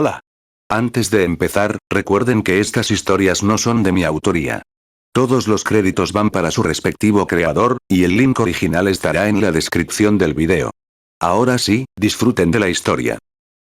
Hola. Antes de empezar, recuerden que estas historias no son de mi autoría. Todos los créditos van para su respectivo creador, y el link original estará en la descripción del video. Ahora sí, disfruten de la historia.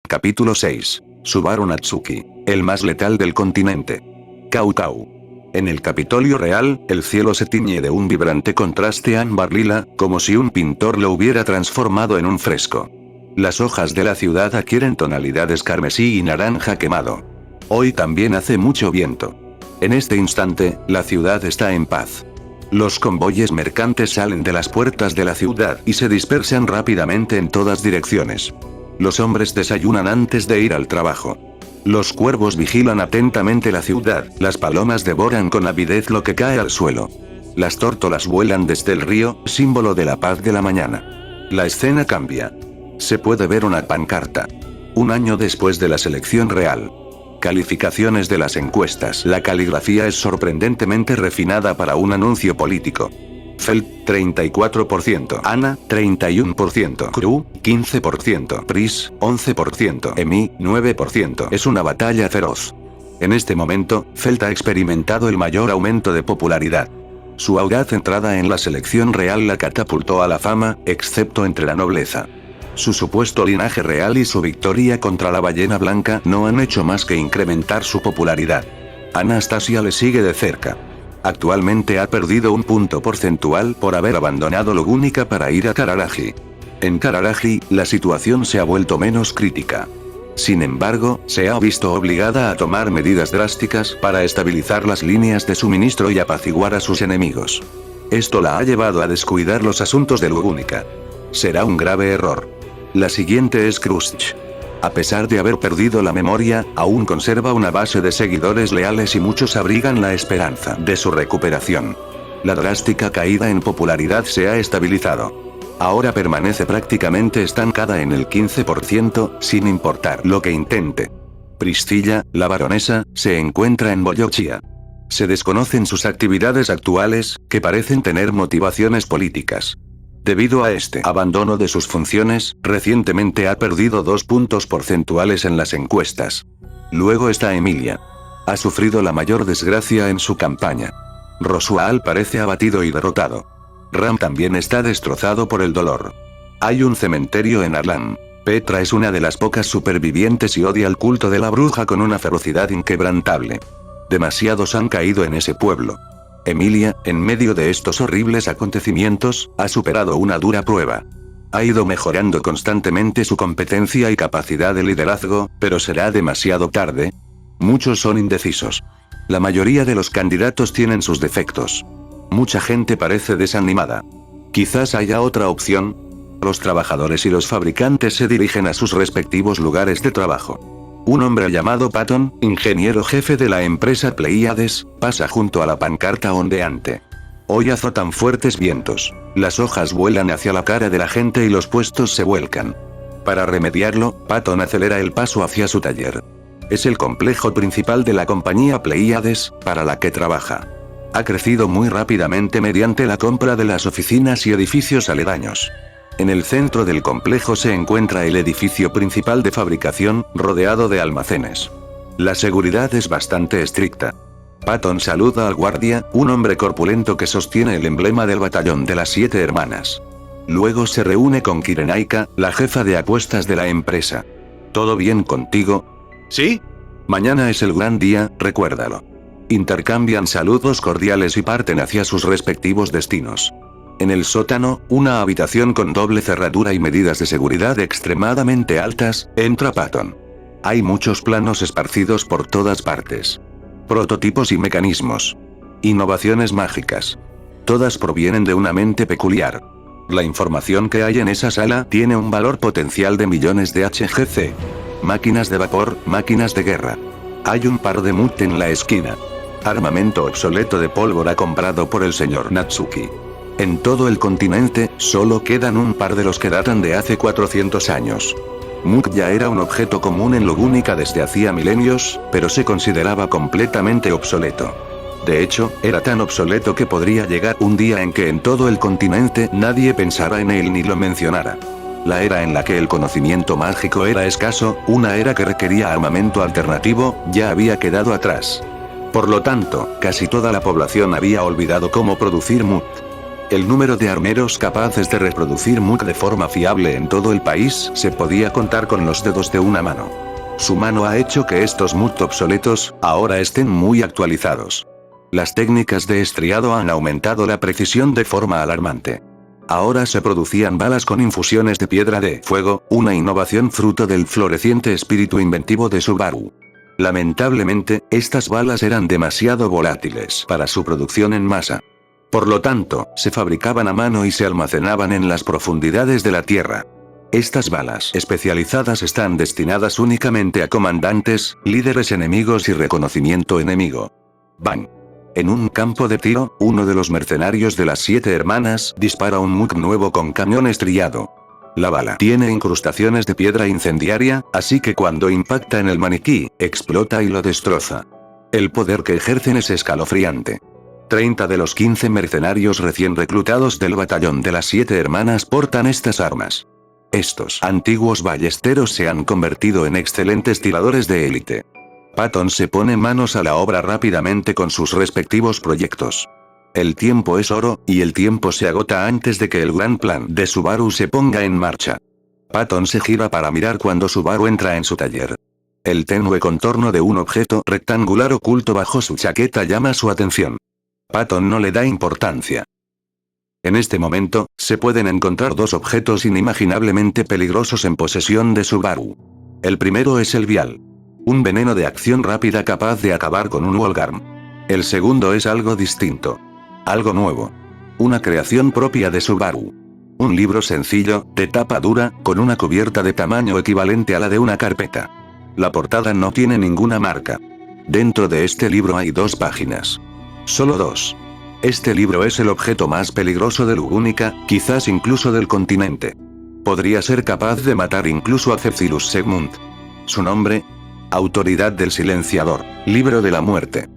Capítulo 6. Subaru Natsuki, el más letal del continente. Kau Kau. En el Capitolio Real, el cielo se tiñe de un vibrante contraste ámbar lila, como si un pintor lo hubiera transformado en un fresco. Las hojas de la ciudad adquieren tonalidades carmesí y naranja quemado. Hoy también hace mucho viento. En este instante, la ciudad está en paz. Los convoyes mercantes salen de las puertas de la ciudad y se dispersan rápidamente en todas direcciones. Los hombres desayunan antes de ir al trabajo. Los cuervos vigilan atentamente la ciudad, las palomas devoran con avidez lo que cae al suelo. Las tórtolas vuelan desde el río, símbolo de la paz de la mañana. La escena cambia. Se puede ver una pancarta. Un año después de la selección real. Calificaciones de las encuestas. La caligrafía es sorprendentemente refinada para un anuncio político. Felt, 34%. Ana, 31%. Crew, 15%. Pris, 11%. Emi, 9%. Es una batalla feroz. En este momento, Felt ha experimentado el mayor aumento de popularidad. Su audaz entrada en la selección real la catapultó a la fama, excepto entre la nobleza. Su supuesto linaje real y su victoria contra la ballena blanca no han hecho más que incrementar su popularidad. Anastasia le sigue de cerca. Actualmente ha perdido un punto porcentual por haber abandonado Logúnica para ir a Kararaji. En Kararaji, la situación se ha vuelto menos crítica. Sin embargo, se ha visto obligada a tomar medidas drásticas para estabilizar las líneas de suministro y apaciguar a sus enemigos. Esto la ha llevado a descuidar los asuntos de Logúnica. Será un grave error. La siguiente es Krushch. A pesar de haber perdido la memoria, aún conserva una base de seguidores leales y muchos abrigan la esperanza de su recuperación. La drástica caída en popularidad se ha estabilizado. Ahora permanece prácticamente estancada en el 15%, sin importar lo que intente. Priscilla, la baronesa, se encuentra en Boyochia. Se desconocen sus actividades actuales, que parecen tener motivaciones políticas. Debido a este abandono de sus funciones, recientemente ha perdido 2 puntos porcentuales en las encuestas. Luego está Emilia. Ha sufrido la mayor desgracia en su campaña. Rosual parece abatido y derrotado. Ram también está destrozado por el dolor. Hay un cementerio en Arlan. Petra es una de las pocas supervivientes y odia el culto de la bruja con una ferocidad inquebrantable. Demasiados han caído en ese pueblo. Emilia, en medio de estos horribles acontecimientos, ha superado una dura prueba. Ha ido mejorando constantemente su competencia y capacidad de liderazgo, pero será demasiado tarde. Muchos son indecisos. La mayoría de los candidatos tienen sus defectos. Mucha gente parece desanimada. Quizás haya otra opción. Los trabajadores y los fabricantes se dirigen a sus respectivos lugares de trabajo. Un hombre llamado Patton, ingeniero jefe de la empresa Pleiades, pasa junto a la pancarta ondeante. Hoy azotan fuertes vientos. Las hojas vuelan hacia la cara de la gente y los puestos se vuelcan. Para remediarlo, Patton acelera el paso hacia su taller. Es el complejo principal de la compañía Pleiades, para la que trabaja. Ha crecido muy rápidamente mediante la compra de las oficinas y edificios aledaños. En el centro del complejo se encuentra el edificio principal de fabricación, rodeado de almacenes. La seguridad es bastante estricta. Patton saluda al guardia, un hombre corpulento que sostiene el emblema del batallón de las 7 hermanas. Luego se reúne con Kirenaika, la jefa de apuestas de la empresa. ¿Todo bien contigo? ¿Sí? Mañana es el gran día, recuérdalo. Intercambian saludos cordiales y parten hacia sus respectivos destinos. En el sótano, una habitación con doble cerradura y medidas de seguridad extremadamente altas, entra Patton. Hay muchos planos esparcidos por todas partes. Prototipos y mecanismos. Innovaciones mágicas. Todas provienen de una mente peculiar. La información que hay en esa sala tiene un valor potencial de millones de HGC. Máquinas de vapor, máquinas de guerra. Hay un par de MUT en la esquina. Armamento obsoleto de pólvora comprado por el señor Natsuki. En todo el continente, solo quedan un par de los que datan de hace 400 años. MUT ya era un objeto común en Logúnica desde hacía milenios, pero se consideraba completamente obsoleto. De hecho, era tan obsoleto que podría llegar un día en que en todo el continente nadie pensara en él ni lo mencionara. La era en la que el conocimiento mágico era escaso, una era que requería armamento alternativo, ya había quedado atrás. Por lo tanto, casi toda la población había olvidado cómo producir mut. El número de armeros capaces de reproducir mut de forma fiable en todo el país se podía contar con los dedos de una mano. Su mano ha hecho que estos mut obsoletos, ahora estén muy actualizados. Las técnicas de estriado han aumentado la precisión de forma alarmante. Ahora se producían balas con infusiones de piedra de fuego, una innovación fruto del floreciente espíritu inventivo de Subaru. Lamentablemente, estas balas eran demasiado volátiles para su producción en masa. Por lo tanto, se fabricaban a mano y se almacenaban en las profundidades de la Tierra. Estas balas especializadas están destinadas únicamente a comandantes, líderes enemigos y reconocimiento enemigo. ¡Bang! En un campo de tiro, uno de los mercenarios de las 7 hermanas dispara un MUG nuevo con cañón estrellado. La bala tiene incrustaciones de piedra incendiaria, así que cuando impacta en el maniquí, explota y lo destroza. El poder que ejercen es escalofriante. 30 de los 15 mercenarios recién reclutados del batallón de las 7 hermanas portan estas armas. Estos antiguos ballesteros se han convertido en excelentes tiradores de élite. Patton se pone manos a la obra rápidamente con sus respectivos proyectos. El tiempo es oro, y el tiempo se agota antes de que el gran plan de Subaru se ponga en marcha. Patton se gira para mirar cuando Subaru entra en su taller. El tenue contorno de un objeto rectangular oculto bajo su chaqueta llama su atención. Patton no le da importancia. En este momento, se pueden encontrar dos objetos inimaginablemente peligrosos en posesión de Subaru. El primero es el vial. Un veneno de acción rápida capaz de acabar con un Wolgarm. El segundo es algo distinto. Algo nuevo. Una creación propia de Subaru. Un libro sencillo, de tapa dura, con una cubierta de tamaño equivalente a la de una carpeta. La portada no tiene ninguna marca. Dentro de este libro hay 2 páginas. Solo 2. Este libro es el objeto más peligroso de Lugúnica, quizás incluso del continente. Podría ser capaz de matar incluso a Cephalus Segmund. Su nombre: Autoridad del Silenciador, Libro de la Muerte.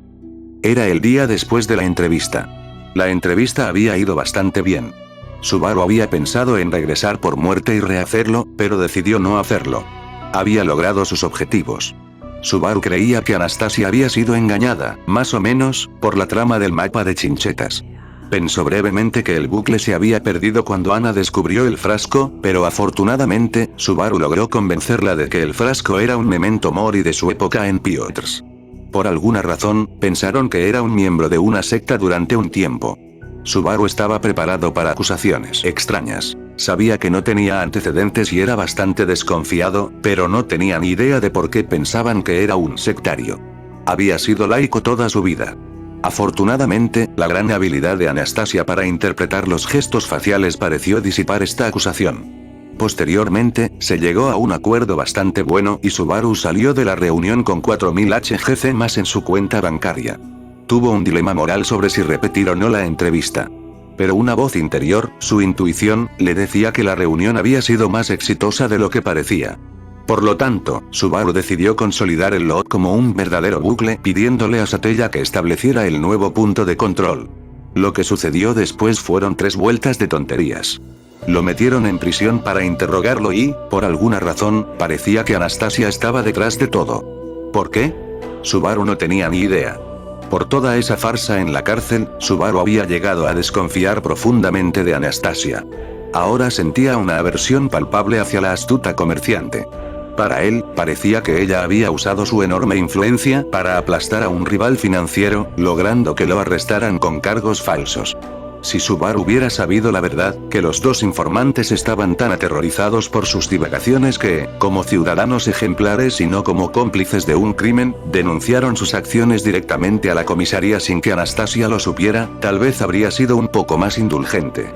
Era el día después de la entrevista. La entrevista había ido bastante bien. Subaru había pensado en regresar por muerte y rehacerlo, pero decidió no hacerlo. Había logrado sus objetivos. Subaru creía que Anastasia había sido engañada, más o menos, por la trama del mapa de chinchetas. Pensó brevemente que el bucle se había perdido cuando Ana descubrió el frasco, pero afortunadamente, Subaru logró convencerla de que el frasco era un memento mori de su época en Piotrs. Por alguna razón, pensaron que era un miembro de una secta durante un tiempo. Subaru estaba preparado para acusaciones extrañas. Sabía que no tenía antecedentes y era bastante desconfiado, pero no tenía ni idea de por qué pensaban que era un sectario. Había sido laico toda su vida. Afortunadamente, la gran habilidad de Anastasia para interpretar los gestos faciales pareció disipar esta acusación. Posteriormente, se llegó a un acuerdo bastante bueno y Subaru salió de la reunión con 4000 HGC más en su cuenta bancaria. Tuvo un dilema moral sobre si repetir o no la entrevista. Pero una voz interior, su intuición, le decía que la reunión había sido más exitosa de lo que parecía. Por lo tanto, Subaru decidió consolidar el lot como un verdadero bucle, pidiéndole a Satella que estableciera el nuevo punto de control. Lo que sucedió después fueron 3 vueltas de tonterías. Lo metieron en prisión para interrogarlo y, por alguna razón, parecía que Anastasia estaba detrás de todo. ¿Por qué? Subaru no tenía ni idea. Por toda esa farsa en la cárcel, Subaru había llegado a desconfiar profundamente de Anastasia. Ahora sentía una aversión palpable hacia la astuta comerciante. Para él, parecía que ella había usado su enorme influencia para aplastar a un rival financiero, logrando que lo arrestaran con cargos falsos. Si Subaru hubiera sabido la verdad, que los 2 informantes estaban tan aterrorizados por sus divagaciones que, como ciudadanos ejemplares y no como cómplices de un crimen, denunciaron sus acciones directamente a la comisaría sin que Anastasia lo supiera, tal vez habría sido un poco más indulgente.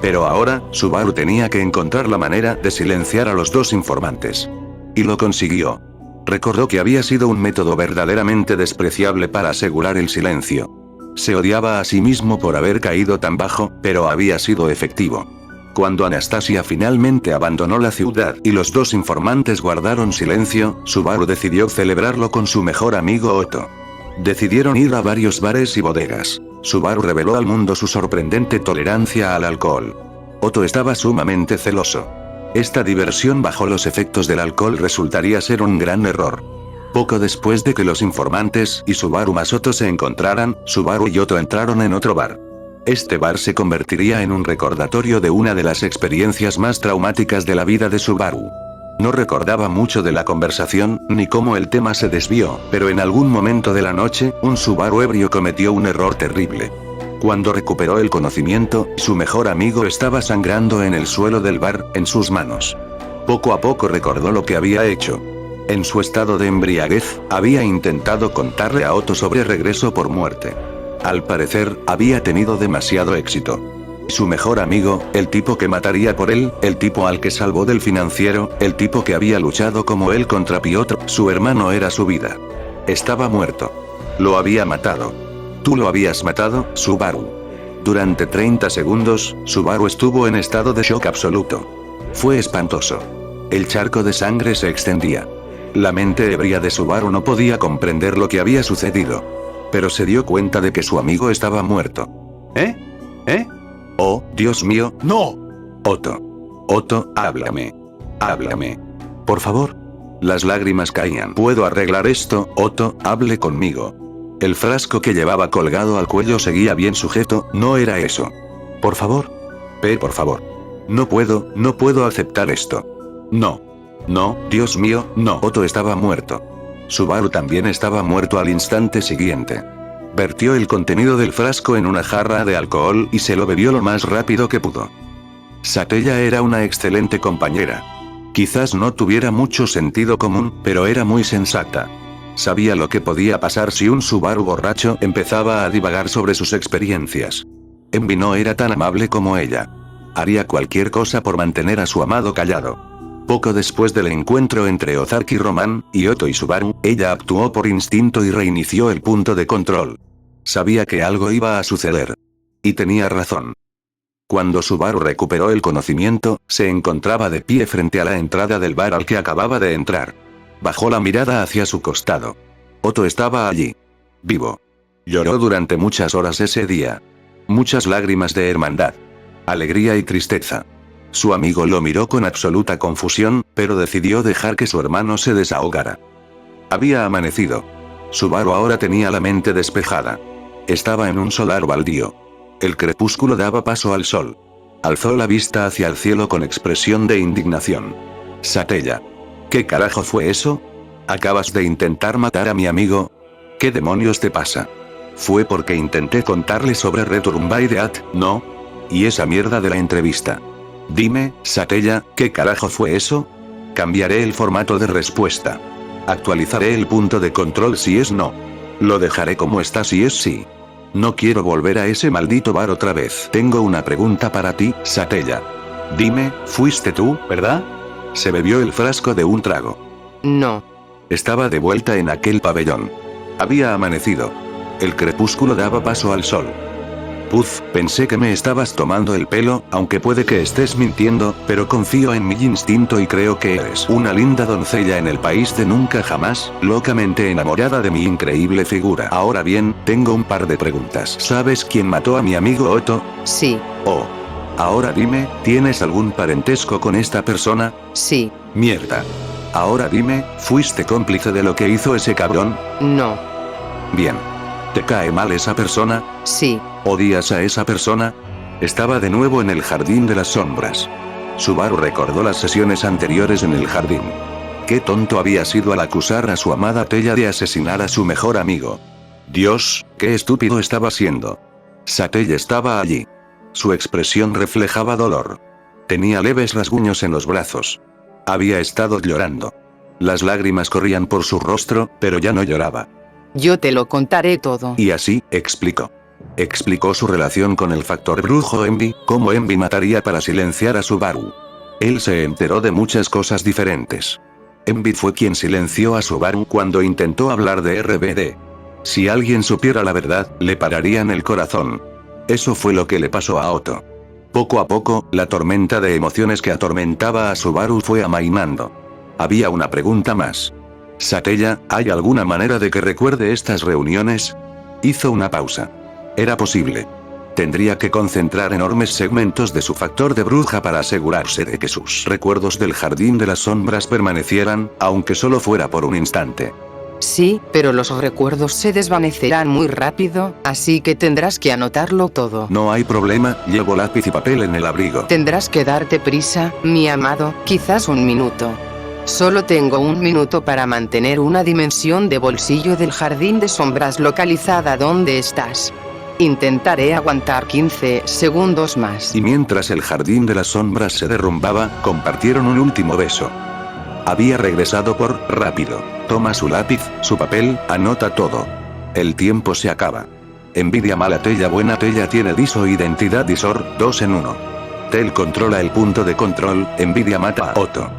Pero ahora, Subaru tenía que encontrar la manera de silenciar a los 2 informantes. Y lo consiguió. Recordó que había sido un método verdaderamente despreciable para asegurar el silencio. Se odiaba a sí mismo por haber caído tan bajo, pero había sido efectivo. Cuando Anastasia finalmente abandonó la ciudad y los 2 informantes guardaron silencio, Subaru decidió celebrarlo con su mejor amigo Otto. Decidieron ir a varios bares y bodegas. Subaru reveló al mundo su sorprendente tolerancia al alcohol. Otto estaba sumamente celoso. Esta diversión bajo los efectos del alcohol resultaría ser un gran error. Poco después de que los informantes y Subaru Masato se encontraran, Subaru y Otto entraron en otro bar. Este bar se convertiría en un recordatorio de una de las experiencias más traumáticas de la vida de Subaru. No recordaba mucho de la conversación, ni cómo el tema se desvió, pero en algún momento de la noche, un Subaru ebrio cometió un error terrible. Cuando recuperó el conocimiento, su mejor amigo estaba sangrando en el suelo del bar, en sus manos. Poco a poco recordó lo que había hecho. En su estado de embriaguez, había intentado contarle a Otto sobre regreso por muerte. Al parecer, había tenido demasiado éxito. Su mejor amigo, el tipo que mataría por él, el tipo al que salvó del financiero, el tipo que había luchado como él contra Piotr, su hermano era su vida. Estaba muerto. Lo había matado. Tú lo habías matado, Subaru. Durante 30 segundos, Subaru estuvo en estado de shock absoluto. Fue espantoso. El charco de sangre se extendía. La mente ebria de Subaru no podía comprender lo que había sucedido. Pero se dio cuenta de que su amigo estaba muerto. ¿Eh? Oh, Dios mío, no. Otto, háblame. Háblame. Por favor. Las lágrimas caían. ¿Puedo arreglar esto, Otto? Hable conmigo. El frasco que llevaba colgado al cuello seguía bien sujeto, no era eso. Por favor. Por favor. No puedo aceptar esto. No, Dios mío, no. Otto estaba muerto. Subaru también estaba muerto al instante siguiente. Vertió el contenido del frasco en una jarra de alcohol y se lo bebió lo más rápido que pudo. Satella era una excelente compañera. Quizás no tuviera mucho sentido común, pero era muy sensata. Sabía lo que podía pasar si un Subaru borracho empezaba a divagar sobre sus experiencias. Envy no era tan amable como ella. Haría cualquier cosa por mantener a su amado callado. Poco después del encuentro entre Ozark y Roman, y Otto y Subaru, ella actuó por instinto y reinició el punto de control. Sabía que algo iba a suceder. Y tenía razón. Cuando Subaru recuperó el conocimiento, se encontraba de pie frente a la entrada del bar al que acababa de entrar. Bajó la mirada hacia su costado. Otto estaba allí. Vivo. Lloró durante muchas horas ese día. Muchas lágrimas de hermandad. Alegría y tristeza. Su amigo lo miró con absoluta confusión, pero decidió dejar que su hermano se desahogara. Había amanecido. Subaru ahora tenía la mente despejada. Estaba en un solar baldío. El crepúsculo daba paso al sol. Alzó la vista hacia el cielo con expresión de indignación. Satella. ¿Qué carajo fue eso? ¿Acabas de intentar matar a mi amigo? ¿Qué demonios te pasa? Fue porque intenté contarle sobre Return by the At, ¿no? Y esa mierda de la entrevista. Dime, Satella, ¿qué carajo fue eso? Cambiaré el formato de respuesta. Actualizaré el punto de control si es no. Lo dejaré como está si es sí. No quiero volver a ese maldito bar otra vez. Tengo una pregunta para ti, Satella. Dime, ¿fuiste tú, verdad? Se bebió el frasco de un trago. No. Estaba de vuelta en aquel pabellón. Había amanecido. El crepúsculo daba paso al sol. Puf, pensé que me estabas tomando el pelo, aunque puede que estés mintiendo, pero confío en mi instinto y creo que eres una linda doncella en el país de nunca jamás, locamente enamorada de mi increíble figura. Ahora bien, tengo un par de preguntas. ¿Sabes quién mató a mi amigo Otto? Sí. Oh. Ahora dime, ¿tienes algún parentesco con esta persona? Sí. Mierda. Ahora dime, ¿fuiste cómplice de lo que hizo ese cabrón? No. Bien. ¿Te cae mal esa persona? Sí. ¿Odias a esa persona? Estaba de nuevo en el jardín de las sombras. Subaru recordó las sesiones anteriores en el jardín. Qué tonto había sido al acusar a su amada Tella de asesinar a su mejor amigo. Dios, qué estúpido estaba siendo. Satella estaba allí. Su expresión reflejaba dolor. Tenía leves rasguños en los brazos. Había estado llorando. Las lágrimas corrían por su rostro, pero ya no lloraba. Yo te lo contaré todo. Y así, explicó. Explicó su relación con el factor brujo Envy, cómo Envy mataría para silenciar a Subaru. Él se enteró de muchas cosas diferentes. Envy fue quien silenció a Subaru cuando intentó hablar de RBD. Si alguien supiera la verdad, le pararían el corazón. Eso fue lo que le pasó a Otto. Poco a poco, la tormenta de emociones que atormentaba a Subaru fue amainando. Había una pregunta más. Satella, ¿hay alguna manera de que recuerde estas reuniones? Hizo una pausa. Era posible. Tendría que concentrar enormes segmentos de su factor de bruja para asegurarse de que sus recuerdos del jardín de las sombras permanecieran, aunque solo fuera por un instante. Sí, pero los recuerdos se desvanecerán muy rápido, así que tendrás que anotarlo todo. No hay problema, llevo lápiz y papel en el abrigo. Tendrás que darte prisa, mi amado, quizás 1 minuto. Solo tengo 1 minuto para mantener una dimensión de bolsillo del jardín de sombras localizada donde estás. Intentaré aguantar 15 segundos más. Y mientras el jardín de las sombras se derrumbaba, compartieron un último beso. Había regresado por rápido. Toma su lápiz, su papel, anota todo. El tiempo se acaba. Envidia mala tella buena tella tiene diso identidad disor, 2 en 1. Tel controla el punto de control, envidia mata a Otto.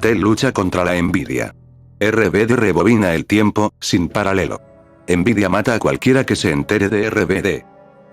Tel lucha contra la envidia. RBD rebobina el tiempo, sin paralelo. Envidia mata a cualquiera que se entere de RBD.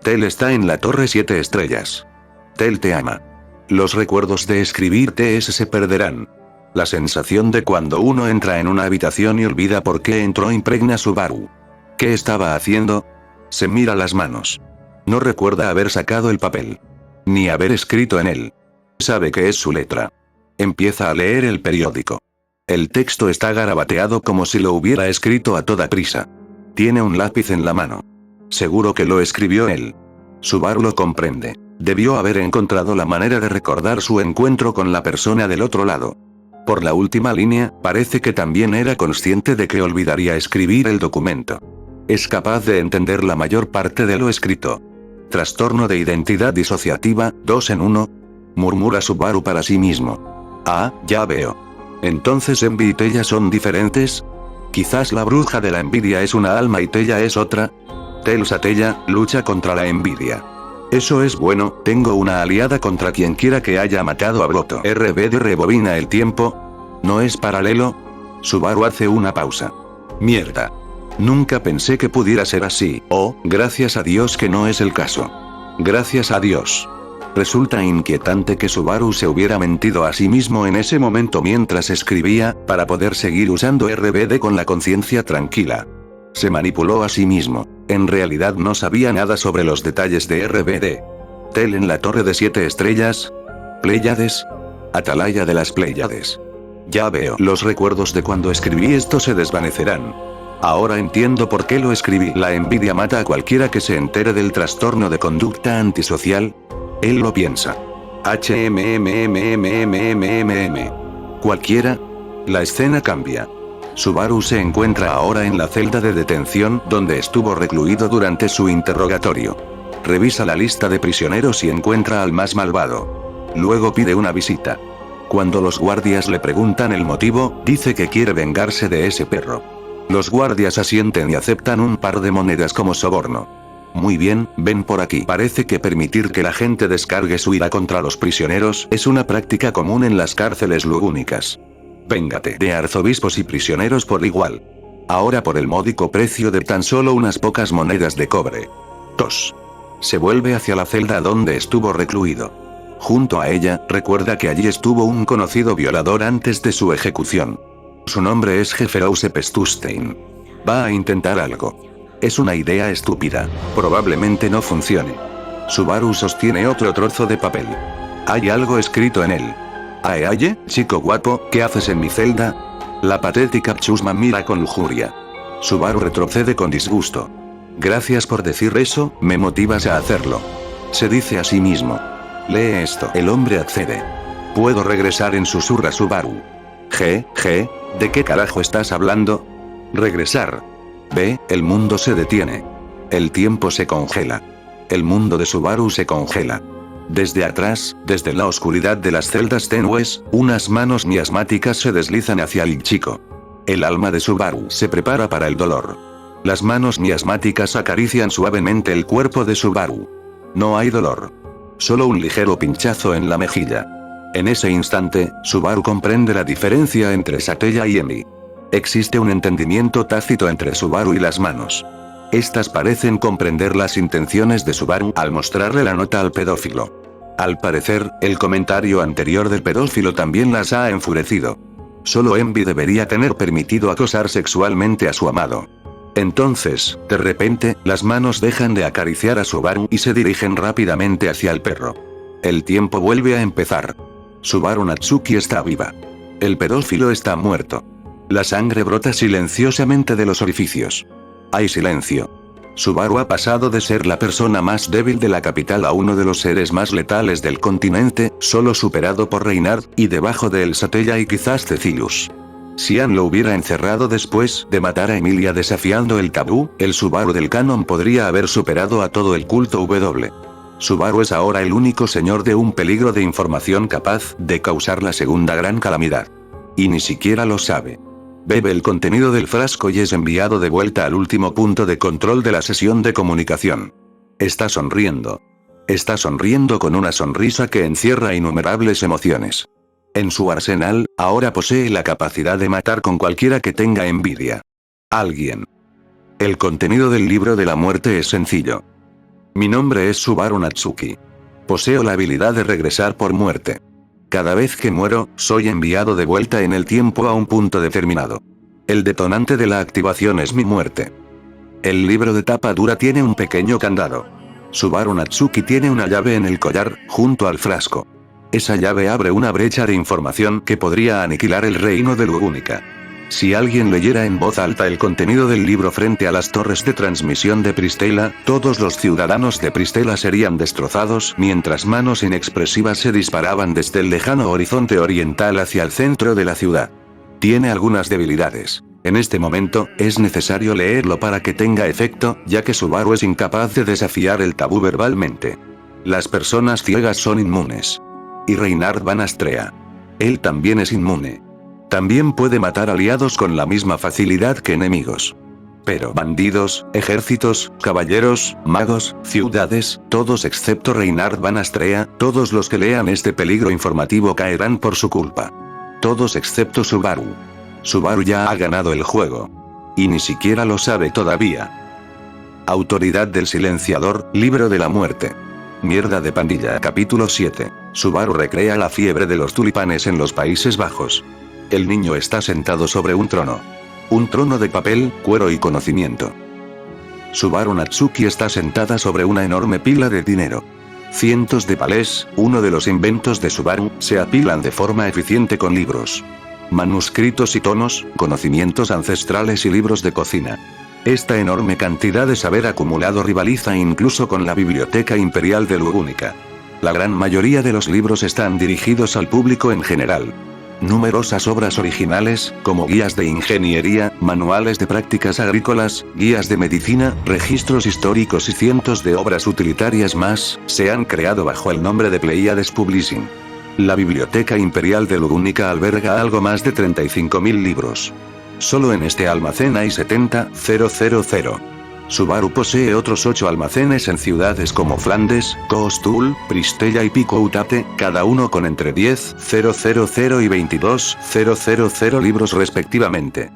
Tel está en la torre 7 estrellas. Tel te ama. Los recuerdos de escribir TS se perderán. La sensación de cuando uno entra en una habitación y olvida por qué entró impregna Subaru. ¿Qué estaba haciendo? Se mira las manos. No recuerda haber sacado el papel. Ni haber escrito en él. Sabe que es su letra. Empieza a leer el periódico. El texto está garabateado como si lo hubiera escrito a toda prisa. Tiene un lápiz en la mano. Seguro que lo escribió él. Subaru lo comprende. Debió haber encontrado la manera de recordar su encuentro con la persona del otro lado. Por la última línea, parece que también era consciente de que olvidaría escribir el documento. Es capaz de entender la mayor parte de lo escrito. Trastorno de identidad disociativa, 2 en 1. Murmura Subaru para sí mismo. Ah, ya veo. Entonces Envy y Tella son diferentes. Quizás la bruja de la envidia es una alma y Tella es otra. Telsa Tella lucha contra la envidia. Eso es bueno, tengo una aliada contra quien quiera que haya matado a Broto. RBD rebobina el tiempo. ¿No es paralelo? Subaru hace una pausa. Mierda. Nunca pensé que pudiera ser así. Oh, gracias a Dios que no es el caso. Gracias a Dios. Resulta inquietante que Subaru se hubiera mentido a sí mismo en ese momento mientras escribía, para poder seguir usando RBD con la conciencia tranquila. Se manipuló a sí mismo. En realidad no sabía nada sobre los detalles de RBD. Tel en la torre de 7 estrellas. Pléyades. Atalaya de las Pléyades. Ya veo. Los recuerdos de cuando escribí esto se desvanecerán. Ahora entiendo por qué lo escribí. La envidia mata a cualquiera que se entere del trastorno de conducta antisocial. Él lo piensa. ¿Cualquiera? La escena cambia. Subaru se encuentra ahora en la celda de detención donde estuvo recluido durante su interrogatorio. Revisa la lista de prisioneros y encuentra al más malvado. Luego pide una visita. Cuando los guardias le preguntan el motivo, dice que quiere vengarse de ese perro. Los guardias asienten y aceptan un par de monedas como soborno. Muy bien, ven por aquí. Parece que permitir que la gente descargue su ira contra los prisioneros es una práctica común en las cárceles lugúnicas. Véngate de arzobispos y prisioneros por igual. Ahora por el módico precio de tan solo unas pocas monedas de cobre. Tos. Se vuelve hacia la celda donde estuvo recluido. Junto a ella, recuerda que allí estuvo un conocido violador antes de su ejecución. Su nombre es Jefferause Pestustein. Va a intentar algo. Es una idea estúpida. Probablemente no funcione. Subaru sostiene otro trozo de papel. Hay algo escrito en él. Aye, chico guapo, ¿qué haces en mi celda? La patética chusma mira con lujuria. Subaru retrocede con disgusto. Gracias por decir eso, me motivas a hacerlo. Se dice a sí mismo. Lee esto. El hombre accede. Puedo regresar en susurra Subaru. ¿De qué carajo estás hablando? Regresar. Ve, el mundo se detiene. El tiempo se congela. El mundo de Subaru se congela. Desde atrás, desde la oscuridad de las celdas tenues, unas manos miasmáticas se deslizan hacia el chico. El alma de Subaru se prepara para el dolor. Las manos miasmáticas acarician suavemente el cuerpo de Subaru. No hay dolor. Solo un ligero pinchazo en la mejilla. En ese instante, Subaru comprende la diferencia entre Satella y Emi. Existe un entendimiento tácito entre Subaru y las manos. Estas parecen comprender las intenciones de Subaru al mostrarle la nota al pedófilo. Al parecer, el comentario anterior del pedófilo también las ha enfurecido. Solo Envy debería tener permitido acosar sexualmente a su amado. Entonces, de repente, las manos dejan de acariciar a Subaru y se dirigen rápidamente hacia el perro. El tiempo vuelve a empezar. Subaru Natsuki está viva. El pedófilo está muerto. La sangre brota silenciosamente de los orificios. Hay silencio. Subaru ha pasado de ser la persona más débil de la capital a uno de los seres más letales del continente, solo superado por Reynard, y debajo de él Satella y quizás Cecilus. Si Ann lo hubiera encerrado después de matar a Emilia desafiando el tabú, el Subaru del canon podría haber superado a todo el culto W. Subaru es ahora el único señor de un peligro de información capaz de causar la segunda gran calamidad. Y ni siquiera lo sabe. Bebe el contenido del frasco y es enviado de vuelta al último punto de control de la sesión de comunicación. Está sonriendo. Está sonriendo con una sonrisa que encierra innumerables emociones. En su arsenal, ahora posee la capacidad de matar con cualquiera que tenga envidia. Alguien. El contenido del libro de la muerte es sencillo. Mi nombre es Subaru Natsuki. Poseo la habilidad de regresar por muerte. Cada vez que muero, soy enviado de vuelta en el tiempo a un punto determinado. El detonante de la activación es mi muerte. El libro de tapa dura tiene un pequeño candado. Subaru Natsuki tiene una llave en el collar, junto al frasco. Esa llave abre una brecha de información que podría aniquilar el reino de Lugúnica. Si alguien leyera en voz alta el contenido del libro frente a las torres de transmisión de Pristela, todos los ciudadanos de Pristela serían destrozados mientras manos inexpresivas se disparaban desde el lejano horizonte oriental hacia el centro de la ciudad. Tiene algunas debilidades. En este momento, es necesario leerlo para que tenga efecto, ya que Subaru es incapaz de desafiar el tabú verbalmente. Las personas ciegas son inmunes. Y Reynard Van Astrea. Él también es inmune. También puede matar aliados con la misma facilidad que enemigos. Pero bandidos, ejércitos, caballeros, magos, ciudades, todos excepto Reynard Van Astrea, todos los que lean este peligro informativo caerán por su culpa. Todos excepto Subaru. Subaru ya ha ganado el juego. Y ni siquiera lo sabe todavía. Autoridad del Silenciador, Libro de la Muerte. Mierda de pandilla. Capítulo 7. Subaru recrea la fiebre de los tulipanes en los Países Bajos. El niño está sentado sobre un trono. Un trono de papel, cuero y conocimiento. Subaru Natsuki está sentada sobre una enorme pila de dinero. Cientos de palés, uno de los inventos de Subaru, se apilan de forma eficiente con libros. Manuscritos y tomos, conocimientos ancestrales y libros de cocina. Esta enorme cantidad de saber acumulado rivaliza incluso con la Biblioteca Imperial de Lugúnica. La gran mayoría de los libros están dirigidos al público en general. Numerosas obras originales, como guías de ingeniería, manuales de prácticas agrícolas, guías de medicina, registros históricos y cientos de obras utilitarias más, se han creado bajo el nombre de Pleiades Publishing. La Biblioteca Imperial de Lugúnica alberga algo más de 35.000 libros. Solo en este almacén hay 70.000. Subaru posee otros 8 almacenes en ciudades como Flandes, Koostul, Pristella y Pico-Utate, cada uno con entre 10.000 y 22.000 libros respectivamente.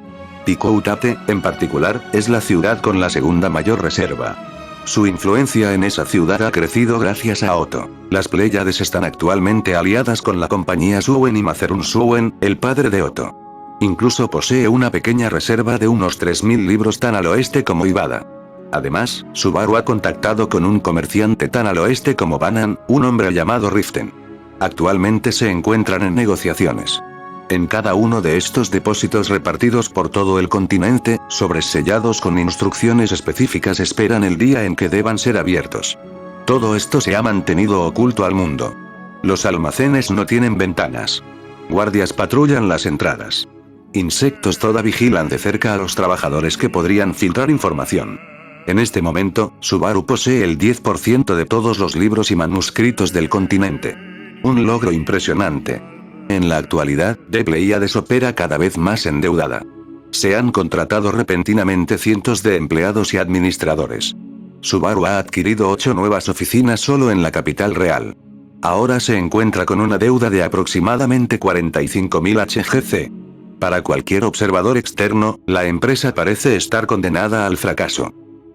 Pico-Utate, en particular, es la ciudad con la segunda mayor reserva. Su influencia en esa ciudad ha crecido gracias a Otto. Las Pléyades están actualmente aliadas con la compañía Suwen y Mazerun Suwen, el padre de Otto. Incluso posee una pequeña reserva de unos 3.000 libros tan al oeste como Ibada. Además, Subaru ha contactado con un comerciante tan al oeste como Banan, un hombre llamado Riften. Actualmente se encuentran en negociaciones. En cada uno de estos depósitos repartidos por todo el continente, sobresellados con instrucciones específicas esperan el día en que deban ser abiertos. Todo esto se ha mantenido oculto al mundo. Los almacenes no tienen ventanas. Guardias patrullan las entradas. Insectos toda vigilan de cerca a los trabajadores que podrían filtrar información. En este momento, Subaru posee el 10% de todos los libros y manuscritos del continente. Un logro impresionante. En la actualidad, The Pleiades opera cada vez más endeudada. Se han contratado repentinamente cientos de empleados y administradores. Subaru ha adquirido 8 nuevas oficinas solo en la capital real. Ahora se encuentra con una deuda de aproximadamente 45.000 HGC. Para cualquier observador externo, la empresa parece estar condenada al fracaso.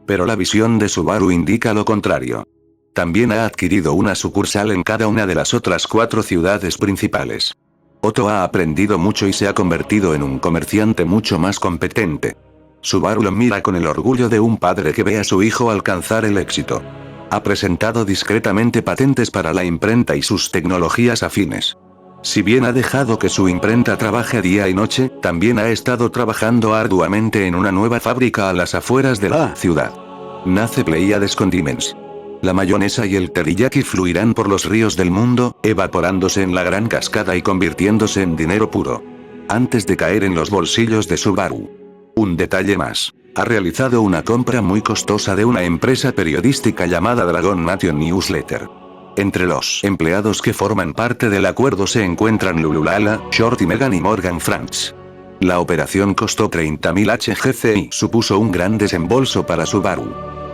Pero la visión de Subaru indica lo contrario. También ha adquirido una sucursal en cada una de las otras 4 ciudades principales. Otto ha aprendido mucho y se ha convertido en un comerciante mucho más competente. Subaru lo mira con el orgullo de un padre que ve a su hijo alcanzar el éxito. Ha presentado discretamente patentes para la imprenta y sus tecnologías afines. Si bien ha dejado que su imprenta trabaje día y noche, también ha estado trabajando arduamente en una nueva fábrica a las afueras de la ciudad. Nace Pleiades Condiments. La mayonesa y el teriyaki fluirán por los ríos del mundo, evaporándose en la gran cascada y convirtiéndose en dinero puro. Antes de caer en los bolsillos de Subaru. Un detalle más. Ha realizado una compra muy costosa de una empresa periodística llamada Dragon Nation Newsletter. Entre los empleados que forman parte del acuerdo se encuentran Lululala, Shorty Megan y Morgan Franks. La operación costó 30.000 HGC y supuso un gran desembolso para Subaru.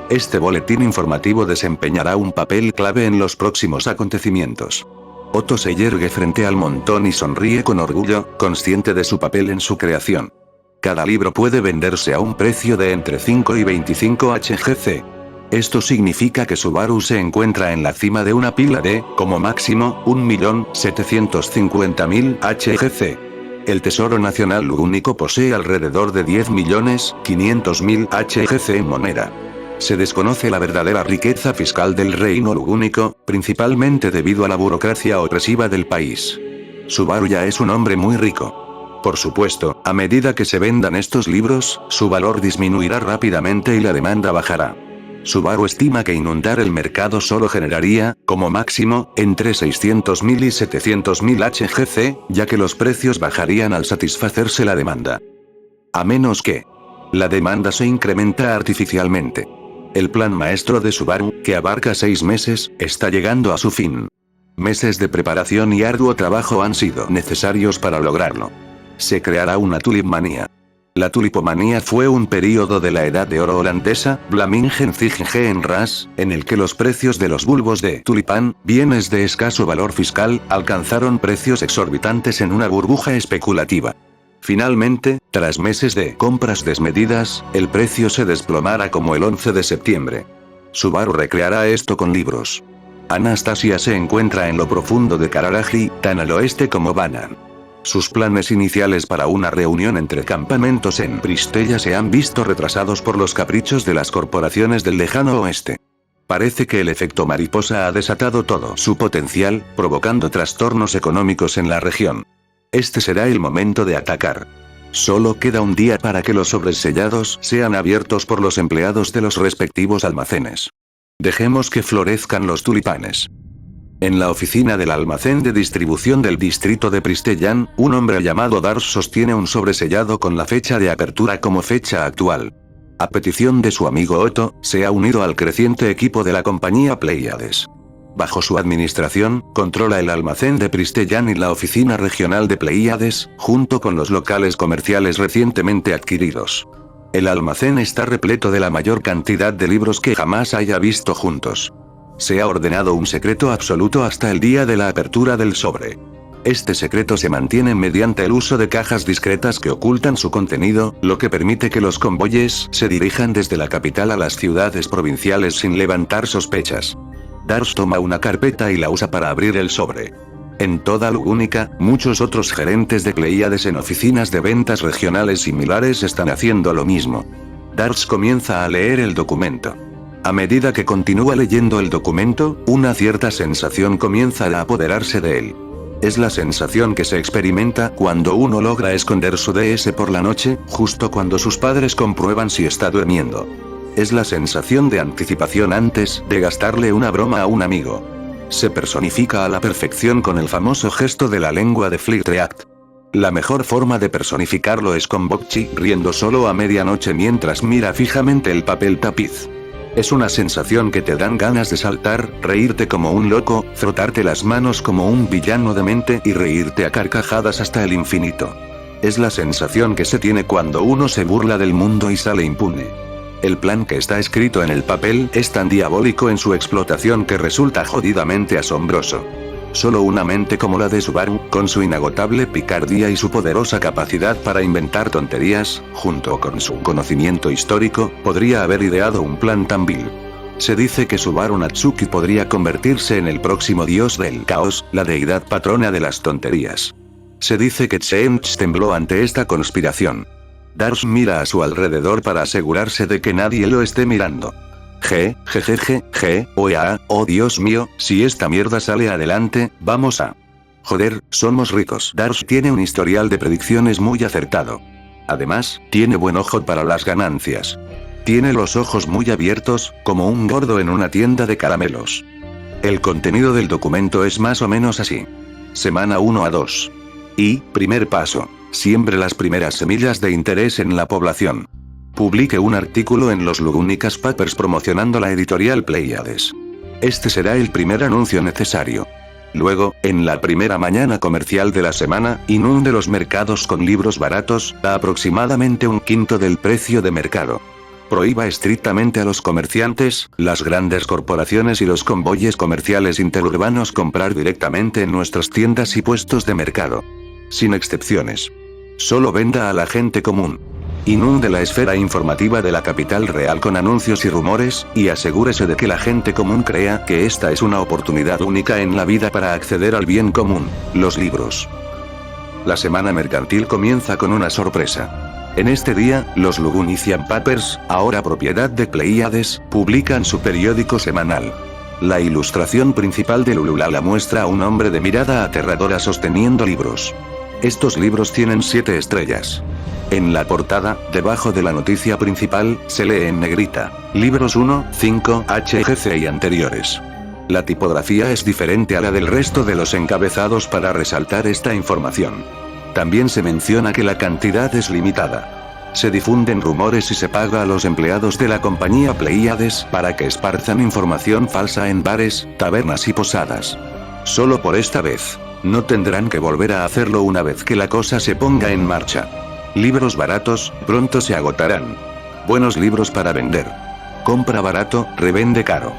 Este boletín informativo desempeñará un papel clave en los próximos acontecimientos. Otto se yergue frente al montón y sonríe con orgullo, consciente de su papel en su creación. Cada libro puede venderse a un precio de entre 5 y 25 HGC. Esto significa que Subaru se encuentra en la cima de una pila de, como máximo, 1.750.000 HGC. El Tesoro Nacional único posee alrededor de 10.500.000 HGC en moneda. Se desconoce la verdadera riqueza fiscal del reino único, principalmente debido a la burocracia opresiva del país. Subaru ya es un hombre muy rico. Por supuesto, a medida que se vendan estos libros, su valor disminuirá rápidamente y la demanda bajará. Subaru estima que inundar el mercado solo generaría, como máximo, entre 600.000 y 700.000 HGC, ya que los precios bajarían al satisfacerse la demanda. A menos que la demanda se incrementa artificialmente. El plan maestro de Subaru, que abarca 6 meses, está llegando a su fin. Meses de preparación y arduo trabajo han sido necesarios para lograrlo. Se creará una tulipmanía. La tulipomanía fue un período de la Edad de Oro holandesa, Vlamingen-Ras, en el que los precios de los bulbos de tulipán, bienes de escaso valor fiscal, alcanzaron precios exorbitantes en una burbuja especulativa. Finalmente, tras meses de compras desmedidas, el precio se desplomara como el 11 de septiembre. Subaru recreará esto con libros. Anastasia se encuentra en lo profundo de Kararaji, tan al oeste como Banan. Sus planes iniciales para una reunión entre campamentos en Pristella se han visto retrasados por los caprichos de las corporaciones del lejano oeste. Parece que el efecto mariposa ha desatado todo su potencial, provocando trastornos económicos en la región. Este será el momento de atacar. Solo queda un día para que los sobres sellados sean abiertos por los empleados de los respectivos almacenes. Dejemos que florezcan los tulipanes. En la oficina del almacén de distribución del distrito de Pristellan, un hombre llamado Dars sostiene un sobresellado con la fecha de apertura como fecha actual. A petición de su amigo Otto, se ha unido al creciente equipo de la compañía Pleiades. Bajo su administración, controla el almacén de Pristellan y la oficina regional de Pleiades, junto con los locales comerciales recientemente adquiridos. El almacén está repleto de la mayor cantidad de libros que jamás haya visto juntos. Se ha ordenado un secreto absoluto hasta el día de la apertura del sobre. Este secreto se mantiene mediante el uso de cajas discretas que ocultan su contenido, lo que permite que los convoyes se dirijan desde la capital a las ciudades provinciales sin levantar sospechas. Dars toma una carpeta y la usa para abrir el sobre. En toda Lugúnica, muchos otros gerentes de Pleiades en oficinas de ventas regionales similares están haciendo lo mismo. Dars comienza a leer el documento. A medida que continúa leyendo el documento, una cierta sensación comienza a apoderarse de él. Es la sensación que se experimenta cuando uno logra esconder su DS por la noche, justo cuando sus padres comprueban si está durmiendo. Es la sensación de anticipación antes de gastarle una broma a un amigo. Se personifica a la perfección con el famoso gesto de la lengua de Flirtreact. La mejor forma de personificarlo es con Bokchi riendo solo a medianoche mientras mira fijamente el papel tapiz. Es una sensación que te dan ganas de saltar, reírte como un loco, frotarte las manos como un villano demente y reírte a carcajadas hasta el infinito. Es la sensación que se tiene cuando uno se burla del mundo y sale impune. El plan que está escrito en el papel es tan diabólico en su explotación que resulta jodidamente asombroso. Solo una mente como la de Subaru, con su inagotable picardía y su poderosa capacidad para inventar tonterías, junto con su conocimiento histórico, podría haber ideado un plan tan vil. Se dice que Subaru Natsuki podría convertirse en el próximo dios del caos, la deidad patrona de las tonterías. Se dice que Tseentch tembló ante esta conspiración. Darsh mira a su alrededor para asegurarse de que nadie lo esté mirando. Oh Dios mío, si esta mierda sale adelante, vamos a... Joder, somos ricos. Darsh tiene un historial de predicciones muy acertado. Además, tiene buen ojo para las ganancias. Tiene los ojos muy abiertos, como un gordo en una tienda de caramelos. El contenido del documento es más o menos así. Semana 1 a 2. Y, primer paso, siembre las primeras semillas de interés en la población. Publique un artículo en los Lugunicas Papers promocionando la editorial Pleiades. Este será el primer anuncio necesario. Luego, en la primera mañana comercial de la semana, inunde los mercados con libros baratos, a aproximadamente un quinto del precio de mercado. Prohíba estrictamente a los comerciantes, las grandes corporaciones y los convoyes comerciales interurbanos comprar directamente en nuestras tiendas y puestos de mercado. Sin excepciones. Solo venda a la gente común. Inunde la esfera informativa de la capital real con anuncios y rumores, y asegúrese de que la gente común crea que esta es una oportunidad única en la vida para acceder al bien común, los libros. La semana mercantil comienza con una sorpresa. En este día, los Lugunician Papers, ahora propiedad de Pleiades, publican su periódico semanal. La ilustración principal de Lululala muestra a un hombre de mirada aterradora sosteniendo libros. Estos libros tienen 7 estrellas. En la portada, debajo de la noticia principal, se lee en negrita, libros 1, 5, HGC y anteriores. La tipografía es diferente a la del resto de los encabezados para resaltar esta información. También se menciona que la cantidad es limitada. Se difunden rumores y se paga a los empleados de la compañía Pleiades para que esparzan información falsa en bares, tabernas y posadas. Solo por esta vez. No tendrán que volver a hacerlo una vez que la cosa se ponga en marcha. Libros baratos, pronto se agotarán. Buenos libros para vender. Compra barato, revende caro.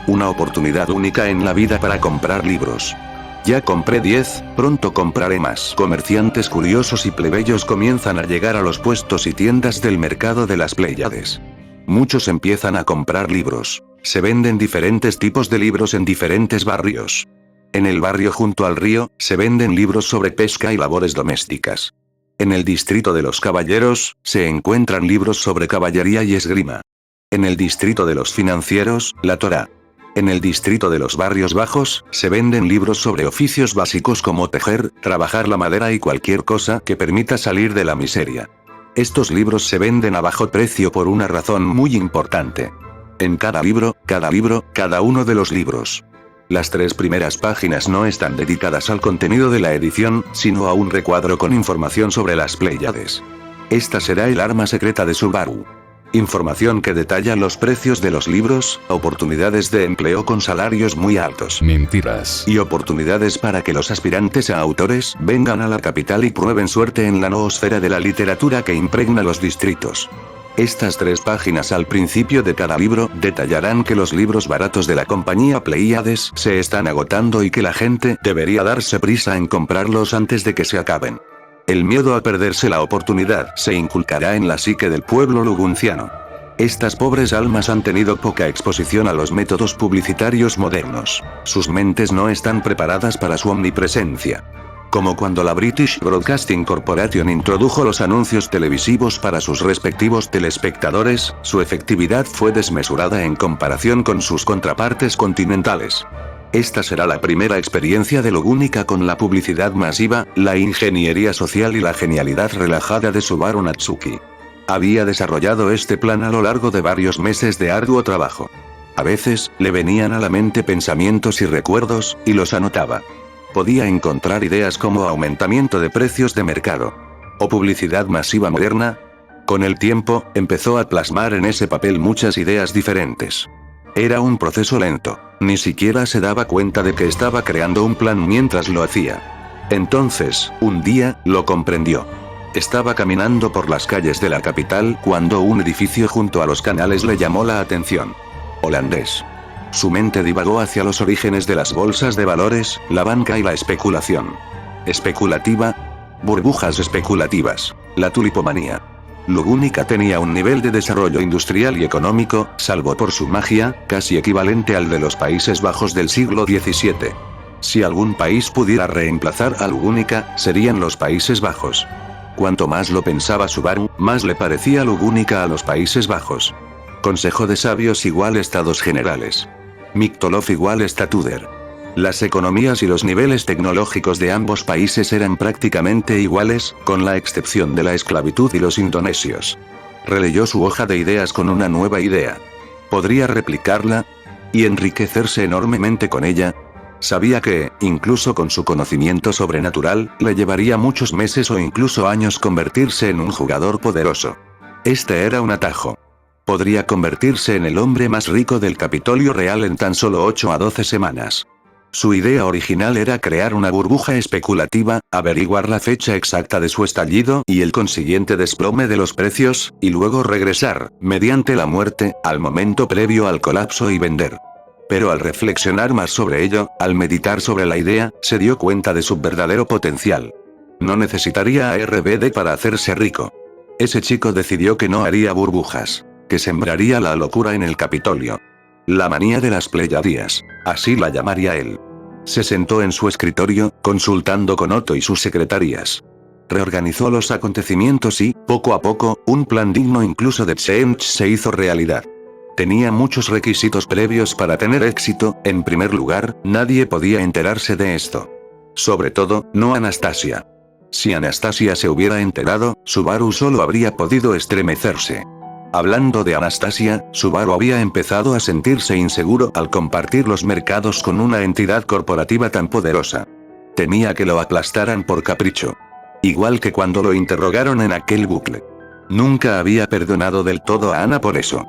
Una oportunidad única en la vida para comprar libros. Ya compré 10, pronto compraré más. Comerciantes curiosos y plebeyos comienzan a llegar a los puestos y tiendas del mercado de las Pleiades. Muchos empiezan a comprar libros. Se venden diferentes tipos de libros en diferentes barrios. En el barrio junto al río, se venden libros sobre pesca y labores domésticas. En el distrito de los caballeros, se encuentran libros sobre caballería y esgrima. En el distrito de los financieros, la Torá. En el distrito de los barrios bajos, se venden libros sobre oficios básicos como tejer, trabajar la madera y cualquier cosa que permita salir de la miseria. Estos libros se venden a bajo precio por una razón muy importante. En cada uno de los libros. Las 3 primeras páginas no están dedicadas al contenido de la edición, sino a un recuadro con información sobre las Pleiades. Esta será el arma secreta de Subaru. Información que detalla los precios de los libros, oportunidades de empleo con salarios muy altos. Mentiras. Y oportunidades para que los aspirantes a autores vengan a la capital y prueben suerte en la noosfera de la literatura que impregna los distritos. Estas 3 páginas al principio de cada libro detallarán que los libros baratos de la compañía Pleiades se están agotando y que la gente debería darse prisa en comprarlos antes de que se acaben. El miedo a perderse la oportunidad se inculcará en la psique del pueblo lugunciano. Estas pobres almas han tenido poca exposición a los métodos publicitarios modernos. Sus mentes no están preparadas para su omnipresencia. Como cuando la British Broadcasting Corporation introdujo los anuncios televisivos para sus respectivos telespectadores, su efectividad fue desmesurada en comparación con sus contrapartes continentales. Esta será la primera experiencia de Lugúnica con la publicidad masiva, la ingeniería social y la genialidad relajada de Subaru Natsuki. Había desarrollado este plan a lo largo de varios meses de arduo trabajo. A veces, le venían a la mente pensamientos y recuerdos, y los anotaba. Podía encontrar ideas como aumentamiento de precios de mercado. O publicidad masiva moderna. Con el tiempo, empezó a plasmar en ese papel muchas ideas diferentes. Era un proceso lento. Ni siquiera se daba cuenta de que estaba creando un plan mientras lo hacía. Entonces, un día, lo comprendió. Estaba caminando por las calles de la capital cuando un edificio junto a los canales le llamó la atención. Holandés. Su mente divagó hacia los orígenes de las bolsas de valores, la banca y la especulación. Especulativa. Burbujas especulativas. La tulipomanía. Lugúnica tenía un nivel de desarrollo industrial y económico, salvo por su magia, casi equivalente al de los Países Bajos del siglo XVII. Si algún país pudiera reemplazar a Lugúnica, serían los Países Bajos. Cuanto más lo pensaba Subaru, más le parecía lugúnica a los Países Bajos. Consejo de sabios igual estados generales. Mictolov igual Statuder. Las economías y los niveles tecnológicos de ambos países eran prácticamente iguales, con la excepción de la esclavitud y los indonesios. Releyó su hoja de ideas con una nueva idea. ¿Podría replicarla? ¿Y enriquecerse enormemente con ella? Sabía que, incluso con su conocimiento sobrenatural, le llevaría muchos meses o incluso años convertirse en un jugador poderoso. Este era un atajo. Podría convertirse en el hombre más rico del Capitolio Real en tan solo 8 a 12 semanas. Su idea original era crear una burbuja especulativa, averiguar la fecha exacta de su estallido y el consiguiente desplome de los precios, y luego regresar, mediante la muerte, al momento previo al colapso y vender. Pero al reflexionar más sobre ello, al meditar sobre la idea, se dio cuenta de su verdadero potencial. No necesitaría a RBD para hacerse rico. Ese chico decidió que no haría burbujas, que sembraría la locura en el Capitolio. La manía de las Pleiadias, así la llamaría él. Se sentó en su escritorio, consultando con Otto y sus secretarías. Reorganizó los acontecimientos y, poco a poco, un plan digno incluso de Change se hizo realidad. Tenía muchos requisitos previos para tener éxito. En primer lugar, nadie podía enterarse de esto. Sobre todo, no Anastasia. Si Anastasia se hubiera enterado, Subaru solo habría podido estremecerse. Hablando de Anastasia, Subaru había empezado a sentirse inseguro al compartir los mercados con una entidad corporativa tan poderosa. Temía que lo aplastaran por capricho. Igual que cuando lo interrogaron en aquel bucle. Nunca había perdonado del todo a Ana por eso.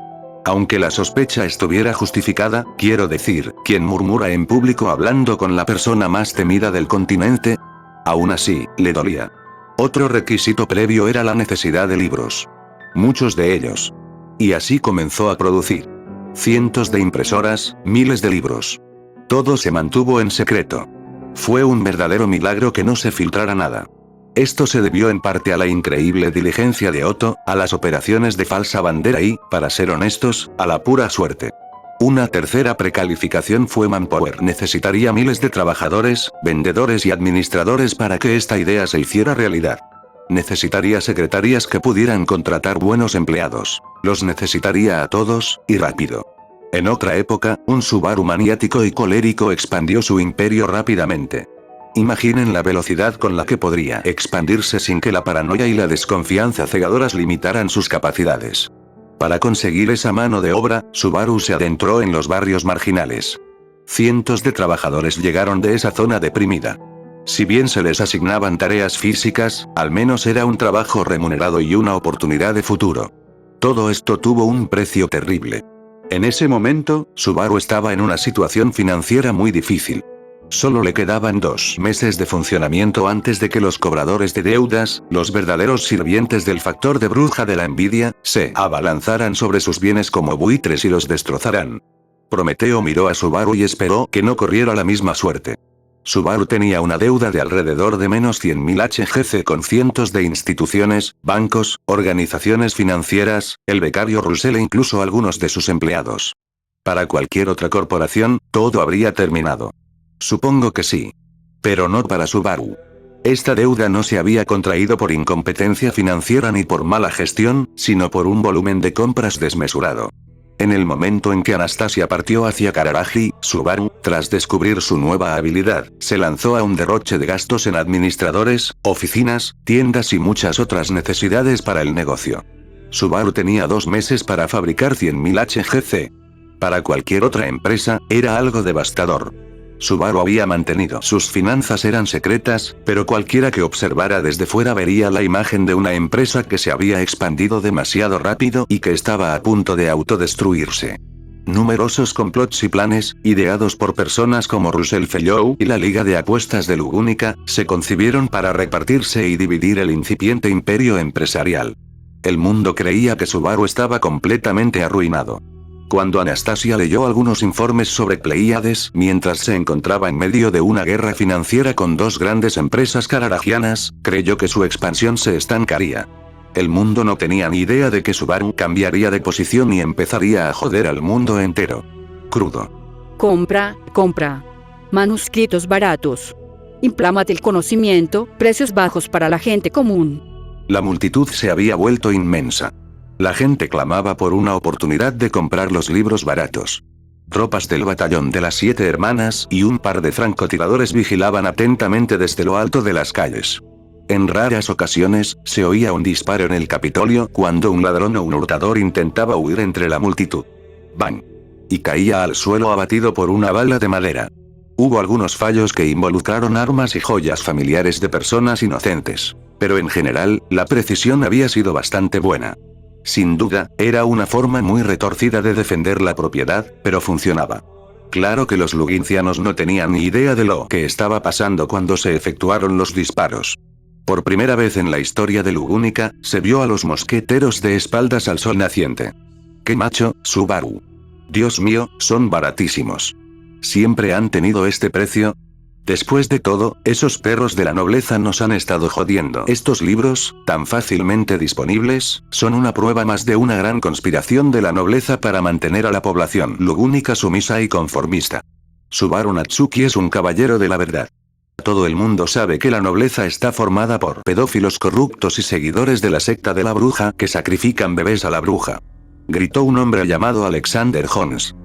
Aunque la sospecha estuviera justificada, quiero decir, quien murmura en público hablando con la persona más temida del continente, aún así, le dolía. Otro requisito previo era la necesidad de libros. Muchos de ellos. Y así comenzó a producir. Cientos de impresoras, miles de libros. Todo se mantuvo en secreto. Fue un verdadero milagro que no se filtrara nada. Esto se debió en parte a la increíble diligencia de Otto, a las operaciones de falsa bandera y, para ser honestos, a la pura suerte. Una tercera precalificación fue Manpower. Necesitaría miles de trabajadores, vendedores y administradores para que esta idea se hiciera realidad. Necesitaría secretarias que pudieran contratar buenos empleados. Los necesitaría a todos, y rápido. En otra época, un Subaru maniático y colérico expandió su imperio rápidamente. Imaginen la velocidad con la que podría expandirse sin que la paranoia y la desconfianza cegadoras limitaran sus capacidades. Para conseguir esa mano de obra, Subaru se adentró en los barrios marginales. Cientos de trabajadores llegaron de esa zona deprimida. Si bien se les asignaban tareas físicas, al menos era un trabajo remunerado y una oportunidad de futuro. Todo esto tuvo un precio terrible. En ese momento, Subaru estaba en una situación financiera muy difícil. Solo le quedaban 2 meses de funcionamiento antes de que los cobradores de deudas, los verdaderos sirvientes del factor de bruja de la envidia, se abalanzaran sobre sus bienes como buitres y los destrozaran. Prometeo miró a Subaru y esperó que no corriera la misma suerte. Subaru tenía una deuda de alrededor de menos 100.000 HGC con cientos de instituciones, bancos, organizaciones financieras, el becario Russell e incluso algunos de sus empleados. Para cualquier otra corporación, todo habría terminado. Supongo que sí. Pero no para Subaru. Esta deuda no se había contraído por incompetencia financiera ni por mala gestión, sino por un volumen de compras desmesurado. En el momento en que Anastasia partió hacia Kararaji, Subaru, tras descubrir su nueva habilidad, se lanzó a un derroche de gastos en administradores, oficinas, tiendas y muchas otras necesidades para el negocio. Subaru tenía 2 meses para fabricar 100.000 HGC. Para cualquier otra empresa, era algo devastador. Subaru había mantenido sus finanzas eran secretas, pero cualquiera que observara desde fuera vería la imagen de una empresa que se había expandido demasiado rápido y que estaba a punto de autodestruirse. Numerosos complots y planes, ideados por personas como Russell Fellow y la Liga de Apuestas de Lugúnica, se concibieron para repartirse y dividir el incipiente imperio empresarial. El mundo creía que Subaru estaba completamente arruinado. Cuando Anastasia leyó algunos informes sobre Pleiades mientras se encontraba en medio de una guerra financiera con 2 grandes empresas kararajianas, creyó que su expansión se estancaría. El mundo no tenía ni idea de que Subaru cambiaría de posición y empezaría a joder al mundo entero. Crudo. Compra. Manuscritos baratos. Implámate el conocimiento, precios bajos para la gente común. La multitud se había vuelto inmensa. La gente clamaba por una oportunidad de comprar los libros baratos. Tropas del batallón de las 7 hermanas y un par de francotiradores vigilaban atentamente desde lo alto de las calles. En raras ocasiones, se oía un disparo en el Capitolio cuando un ladrón o un hurtador intentaba huir entre la multitud. ¡Bang! Y caía al suelo abatido por una bala de madera. Hubo algunos fallos que involucraron armas y joyas familiares de personas inocentes. Pero en general, la precisión había sido bastante buena. Sin duda, era una forma muy retorcida de defender la propiedad, pero funcionaba. Claro que los lugincianos no tenían ni idea de lo que estaba pasando cuando se efectuaron los disparos. Por primera vez en la historia de Lugúnica, se vio a los mosqueteros de espaldas al sol naciente. ¡Qué macho, Subaru! Dios mío, son baratísimos. ¿Siempre han tenido este precio? Después de todo, esos perros de la nobleza nos han estado jodiendo. Estos libros, tan fácilmente disponibles, son una prueba más de una gran conspiración de la nobleza para mantener a la población lugúnica sumisa y conformista. Subaru Natsuki es un caballero de la verdad. Todo el mundo sabe que la nobleza está formada por pedófilos corruptos y seguidores de la secta de la bruja que sacrifican bebés a la bruja. Gritó un hombre llamado Alexander Holmes.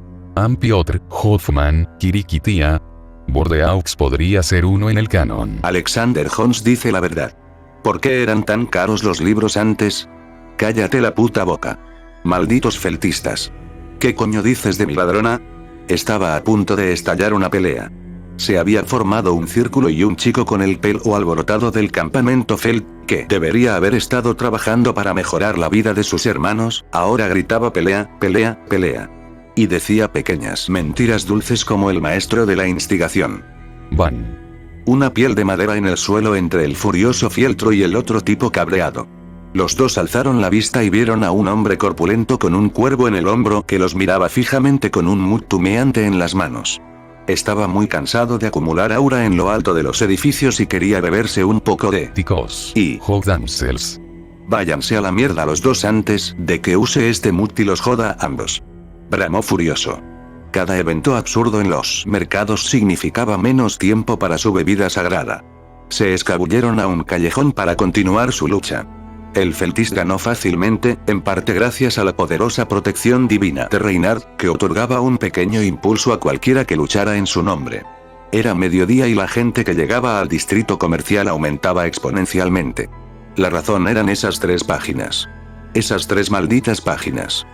Piotr Hoffman, Kirikitia. Bordeaux podría ser uno en el canon. Alexander Holmes dice la verdad. ¿Por qué eran tan caros los libros antes? Cállate la puta boca. Malditos feltistas. ¿Qué coño dices de mi ladrona? Estaba a punto de estallar una pelea. Se había formado un círculo y un chico con el pelo alborotado del campamento Feld, que debería haber estado trabajando para mejorar la vida de sus hermanos, ahora gritaba pelea, pelea, pelea. Y decía pequeñas mentiras dulces como el maestro de la instigación. Van. Una piel de madera en el suelo entre el furioso fieltro y el otro tipo cabreado. Los dos alzaron la vista y vieron a un hombre corpulento con un cuervo en el hombro que los miraba fijamente con un mut humeante en las manos. Estaba muy cansado de acumular aura en lo alto de los edificios y quería beberse un poco de Ticos. Y Damsels. váyanse a la mierda los dos antes de que use este mut y los joda a ambos. Bramó furioso. Cada evento absurdo en los mercados significaba menos tiempo para su bebida sagrada. Se escabulleron a un callejón para continuar su lucha. El Feltis ganó fácilmente, en parte gracias a la poderosa protección divina de Reynard, que otorgaba un pequeño impulso a cualquiera que luchara en su nombre. Era mediodía y la gente que llegaba al distrito comercial aumentaba exponencialmente. La razón eran esas 3 páginas. Esas 3 malditas páginas.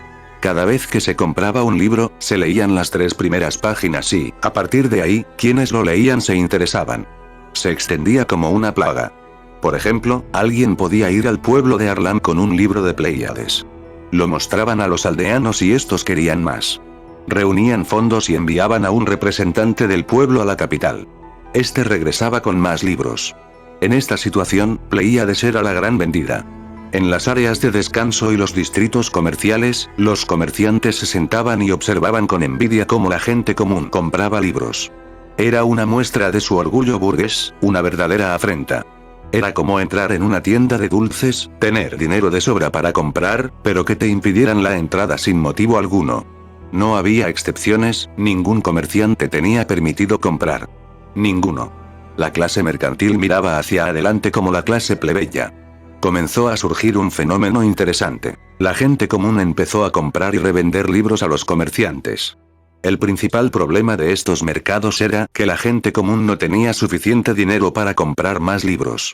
Cada vez que se compraba un libro, se leían las 3 primeras páginas y, a partir de ahí, quienes lo leían se interesaban. Se extendía como una plaga. Por ejemplo, alguien podía ir al pueblo de Arlan con un libro de Pléyades. Lo mostraban a los aldeanos y estos querían más. Reunían fondos y enviaban a un representante del pueblo a la capital. Este regresaba con más libros. En esta situación, Pléyades era la gran vendida. En las áreas de descanso y los distritos comerciales, los comerciantes se sentaban y observaban con envidia cómo la gente común compraba libros. Era una muestra de su orgullo burgués, una verdadera afrenta. Era como entrar en una tienda de dulces, tener dinero de sobra para comprar, pero que te impidieran la entrada sin motivo alguno. No había excepciones, ningún comerciante tenía permitido comprar. Ninguno. La clase mercantil miraba hacia adelante como la clase plebeya. Comenzó a surgir un fenómeno interesante. La gente común empezó a comprar y revender libros a los comerciantes. El principal problema de estos mercados era que la gente común no tenía suficiente dinero para comprar más libros.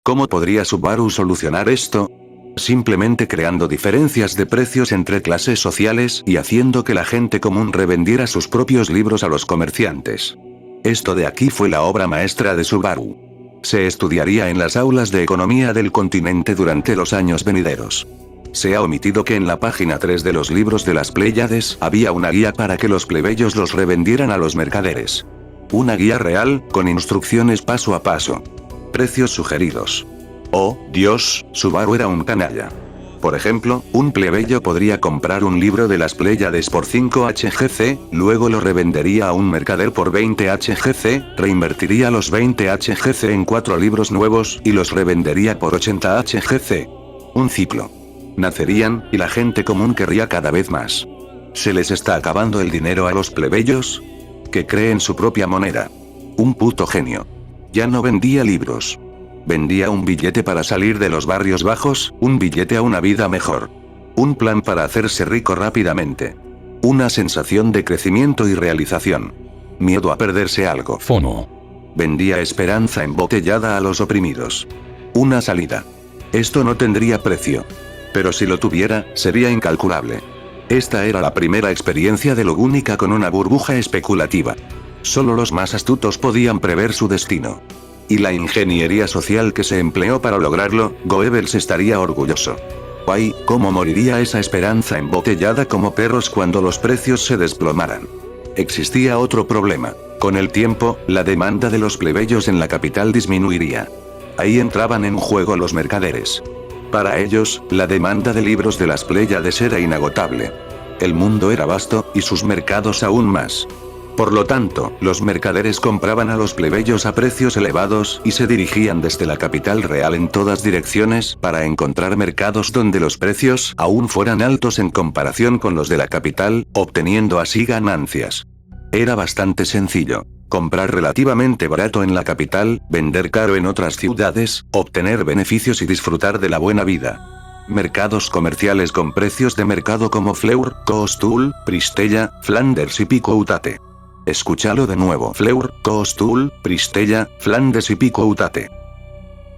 ¿Cómo podría Subaru solucionar esto? Simplemente creando diferencias de precios entre clases sociales y haciendo que la gente común revendiera sus propios libros a los comerciantes. Esto de aquí fue la obra maestra de Subaru. Se estudiaría en las aulas de economía del continente durante los años venideros. Se ha omitido que en la página 3 de los libros de las Pléyades había una guía para que los plebeyos los revendieran a los mercaderes. Una guía real, con instrucciones paso a paso. Precios sugeridos. Oh, Dios, Subaru era un canalla. Por ejemplo, un plebeyo podría comprar un libro de las Pléyades por 5 HGC, luego lo revendería a un mercader por 20 HGC, reinvertiría los 20 HGC en 4 libros nuevos y los revendería por 80 HGC. Un ciclo. Nacerían, y la gente común querría cada vez más. ¿Se les está acabando el dinero a los plebeyos? Que creen su propia moneda. Un puto genio. Ya no vendía libros. Vendía un billete para salir de los barrios bajos, un billete a una vida mejor. Un plan para hacerse rico rápidamente. Una sensación de crecimiento y realización. Miedo a perderse algo. FOMO. Vendía esperanza embotellada a los oprimidos. Una salida. Esto no tendría precio. Pero si lo tuviera, sería incalculable. Esta era la primera experiencia de Logúnica con una burbuja especulativa. Solo los más astutos podían prever su destino. Y la ingeniería social que se empleó para lograrlo, Goebbels estaría orgulloso. ¡Ay, cómo moriría esa esperanza embotellada como perros cuando los precios se desplomaran! Existía otro problema. Con el tiempo, la demanda de los plebeyos en la capital disminuiría. Ahí entraban en juego los mercaderes. Para ellos, la demanda de libros de las Pléyades era inagotable. El mundo era vasto, y sus mercados aún más. Por lo tanto, los mercaderes compraban a los plebeyos a precios elevados y se dirigían desde la capital real en todas direcciones para encontrar mercados donde los precios aún fueran altos en comparación con los de la capital, obteniendo así ganancias. Era bastante sencillo. Comprar relativamente barato en la capital, vender caro en otras ciudades, obtener beneficios y disfrutar de la buena vida. Mercados comerciales con precios de mercado como Fleur, Koostul, Pristella, Flanders y Pico-Utate. Escúchalo de nuevo. Fleur, Koostul, Pristella, Flandes y Pico-Utate.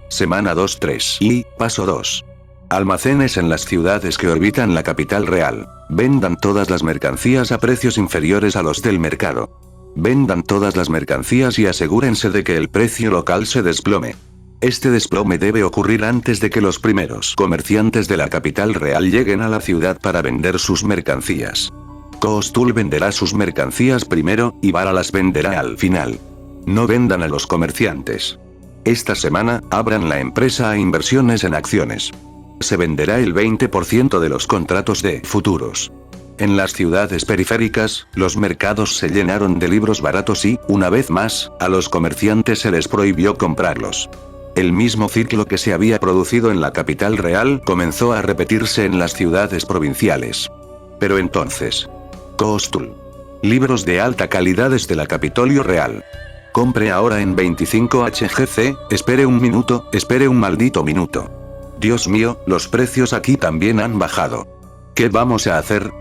Semana 2-3. Y, paso 2. Almacenes en las ciudades que orbitan la capital real. Vendan todas las mercancías a precios inferiores a los del mercado. Vendan todas las mercancías y asegúrense de que el precio local se desplome. Este desplome debe ocurrir antes de que los primeros comerciantes de la capital real lleguen a la ciudad para vender sus mercancías. Koostul venderá sus mercancías primero, y Vara las venderá al final. No vendan a los comerciantes. Esta semana, abran la empresa a inversiones en acciones. Se venderá el 20% de los contratos de futuros. En las ciudades periféricas, los mercados se llenaron de libros baratos y, una vez más, a los comerciantes se les prohibió comprarlos. El mismo ciclo que se había producido en la capital real comenzó a repetirse en las ciudades provinciales. Pero entonces, Koostul. Libros de alta calidad desde la Capitolio Real. Compre ahora en 25 HGC, espere un minuto, espere un maldito minuto. Dios mío, los precios aquí también han bajado. ¿Qué vamos a hacer?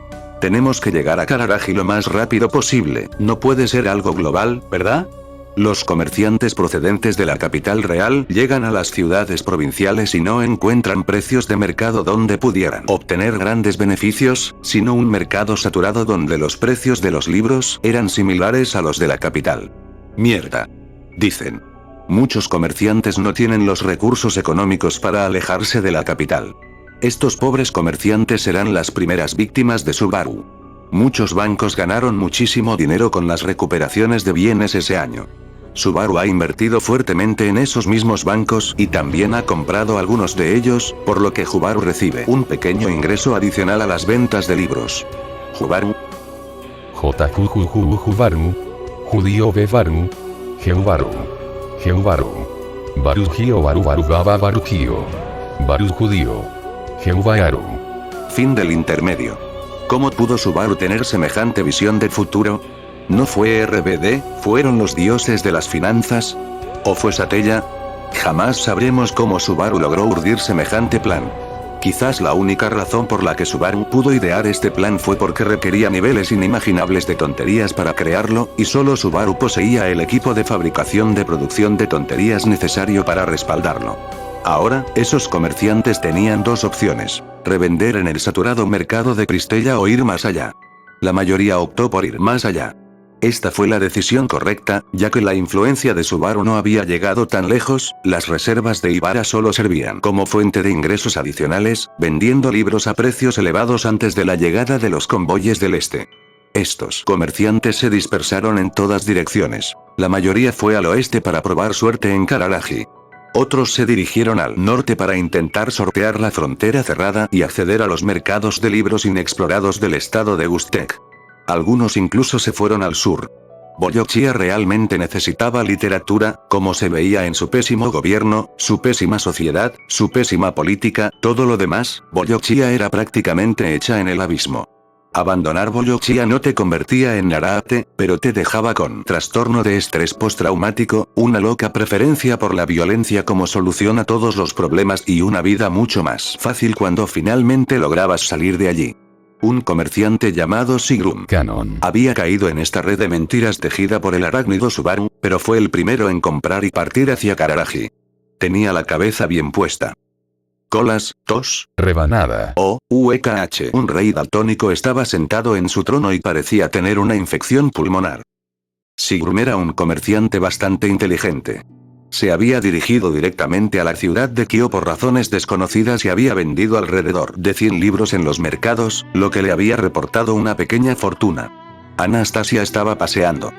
Tenemos que llegar a Kararagi lo más rápido posible, no puede ser algo global, ¿verdad? Los comerciantes procedentes de la capital real llegan a las ciudades provinciales y no encuentran precios de mercado donde pudieran obtener grandes beneficios, sino un mercado saturado donde los precios de los libros eran similares a los de la capital. Mierda. Dicen. Muchos comerciantes no tienen los recursos económicos para alejarse de la capital. Estos pobres comerciantes serán las primeras víctimas de Subaru. Muchos bancos ganaron muchísimo dinero con las recuperaciones de bienes ese año. Subaru ha invertido fuertemente en esos mismos bancos y también ha comprado algunos de ellos, por lo que Subaru recibe un pequeño ingreso adicional a las ventas de libros. Subaru. Jubaru. Judío Bevaru. Jeubaru. Jeubaru. Barujio Baru Baba Barujio. Baru Judío. Jeubaru. Fin del intermedio. ¿Cómo pudo Subaru tener semejante visión de futuro? ¿No fue RBD, fueron los dioses de las finanzas? ¿O fue Satella? Jamás sabremos cómo Subaru logró urdir semejante plan. Quizás la única razón por la que Subaru pudo idear este plan fue porque requería niveles inimaginables de tonterías para crearlo, y solo Subaru poseía el equipo de fabricación de producción de tonterías necesario para respaldarlo. Ahora, esos comerciantes tenían dos opciones: revender en el saturado mercado de Pristella o ir más allá. La mayoría optó por ir más allá. Esta fue la decisión correcta, ya que la influencia de Subaru no había llegado tan lejos, las reservas de Ibara solo servían como fuente de ingresos adicionales, vendiendo libros a precios elevados antes de la llegada de los convoyes del este. Estos comerciantes se dispersaron en todas direcciones. La mayoría fue al oeste para probar suerte en Kararagi. Otros se dirigieron al norte para intentar sortear la frontera cerrada y acceder a los mercados de libros inexplorados del estado de Gustek. Algunos incluso se fueron al sur. Boyokchia realmente necesitaba literatura, como se veía en su pésimo gobierno, su pésima sociedad, su pésima política, todo lo demás, Boyokchia era prácticamente hecha en el abismo. Abandonar Bolochia no te convertía en Narate, pero te dejaba con trastorno de estrés postraumático, una loca preferencia por la violencia como solución a todos los problemas y una vida mucho más fácil cuando finalmente lograbas salir de allí. Un comerciante llamado Sigrun Canon. había caído en esta red de mentiras tejida por el arácnido Subaru, pero fue el primero en comprar y partir hacia Kararaji. Tenía la cabeza bien puesta. Colas, tos. Rebanada. UEKH. Un rey daltónico estaba sentado en su trono y parecía tener una infección pulmonar. Sigrun era un comerciante bastante inteligente. Se había dirigido directamente a la ciudad de Kio por razones desconocidas y había vendido alrededor de 100 libros en los mercados, lo que le había reportado una pequeña fortuna. Anastasia estaba paseando.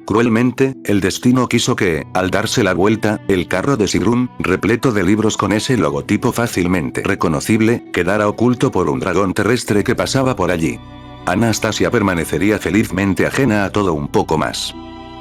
Cruelmente, el destino quiso que, al darse la vuelta, el carro de Sigrun, repleto de libros con ese logotipo fácilmente reconocible, quedara oculto por un dragón terrestre que pasaba por allí. Anastasia permanecería felizmente ajena a todo un poco más.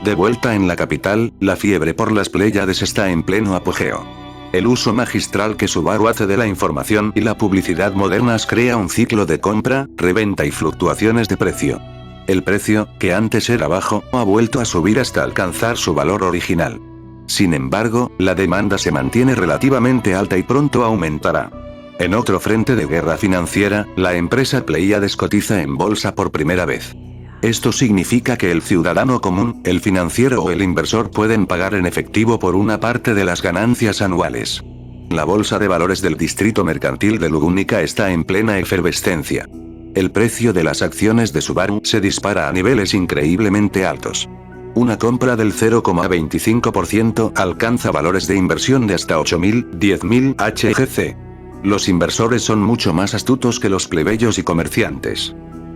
De vuelta en la capital, la fiebre por las Pléyades está en pleno apogeo. El uso magistral que Subaru hace de la información y la publicidad modernas crea un ciclo de compra, reventa y fluctuaciones de precio. El precio, que antes era bajo, ha vuelto a subir hasta alcanzar su valor original. Sin embargo, la demanda se mantiene relativamente alta y pronto aumentará. En otro frente de guerra financiera, la empresa Pléyades cotiza en bolsa por primera vez. Esto significa que el ciudadano común, el financiero o el inversor pueden pagar en efectivo por una parte de las ganancias anuales. La bolsa de valores del distrito mercantil de Lugúnica está en plena efervescencia. El precio de las acciones de Subaru se dispara a niveles increíblemente altos. Una compra del 0,25% alcanza valores de inversión de hasta 8.000, 10.000 HGC. Los inversores son mucho más astutos que los plebeyos y comerciantes.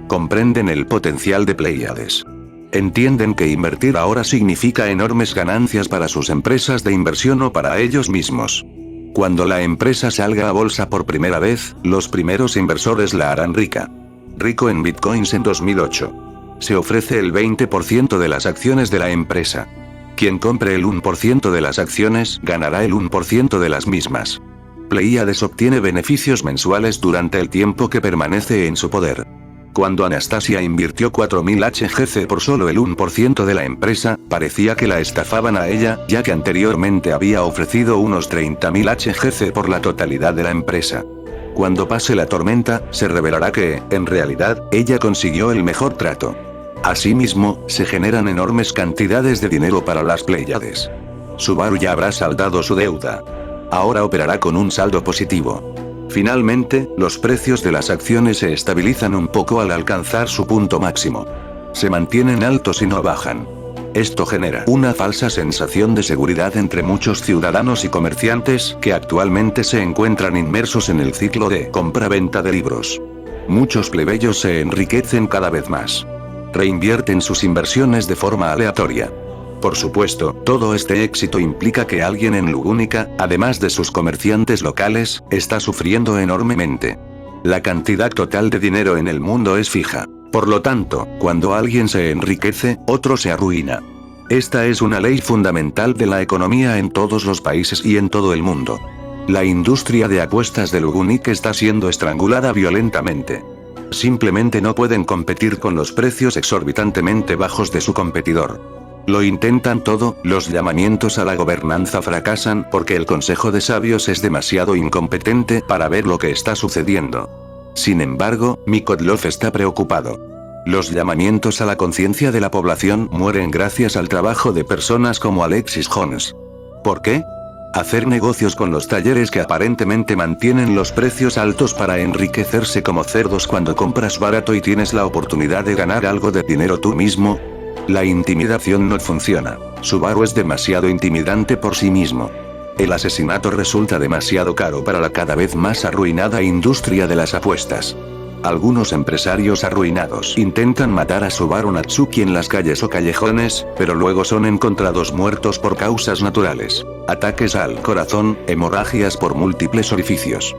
Comprenden el potencial de Pléyades. Entienden que invertir ahora significa enormes ganancias para sus empresas de inversión o para ellos mismos. Cuando la empresa salga a bolsa por primera vez, los primeros inversores la harán rica. Rico en bitcoins en 2008. Se ofrece el 20% de las acciones de la empresa. Quien compre el 1% de las acciones ganará el 1% de las mismas. Pléyades obtiene beneficios mensuales durante el tiempo que permanece en su poder. Cuando Anastasia invirtió 4.000 HGC por solo el 1% de la empresa, parecía que la estafaban a ella, ya que anteriormente había ofrecido unos 30.000 HGC por la totalidad de la empresa. Cuando pase la tormenta, se revelará que, en realidad, ella consiguió el mejor trato. Asimismo, se generan enormes cantidades de dinero para las Pléyades. Subaru ya habrá saldado su deuda. Ahora operará con un saldo positivo. Finalmente, los precios de las acciones se estabilizan un poco al alcanzar su punto máximo. Se mantienen altos y no bajan. Esto genera una falsa sensación de seguridad entre muchos ciudadanos y comerciantes que actualmente se encuentran inmersos en el ciclo de compra-venta de libros. Muchos plebeyos se enriquecen cada vez más. Reinvierten sus inversiones de forma aleatoria. Por supuesto, todo este éxito implica que alguien en Lugúnica, además de sus comerciantes locales, está sufriendo enormemente. La cantidad total de dinero en el mundo es fija. Por lo tanto, cuando alguien se enriquece, otro se arruina. Esta es una ley fundamental de la economía en todos los países y en todo el mundo. La industria de apuestas de Lugúnica está siendo estrangulada violentamente. Simplemente no pueden competir con los precios exorbitantemente bajos de su competidor. Lo intentan todo, los llamamientos a la gobernanza fracasan porque el Consejo de Sabios es demasiado incompetente para ver lo que está sucediendo. Sin embargo, Mikodlov está preocupado. Los llamamientos a la conciencia de la población mueren gracias al trabajo de personas como Alexis Jones. ¿Por qué? Hacer negocios con los talleres que aparentemente mantienen los precios altos para enriquecerse como cerdos cuando compras barato y tienes la oportunidad de ganar algo de dinero tú mismo. La intimidación no funciona. Subaru es demasiado intimidante por sí mismo. El asesinato resulta demasiado caro para la cada vez más arruinada industria de las apuestas. Algunos empresarios arruinados intentan matar a Subaru Natsuki en las calles o callejones, pero luego son encontrados muertos por causas naturales. Ataques al corazón, hemorragias por múltiples orificios.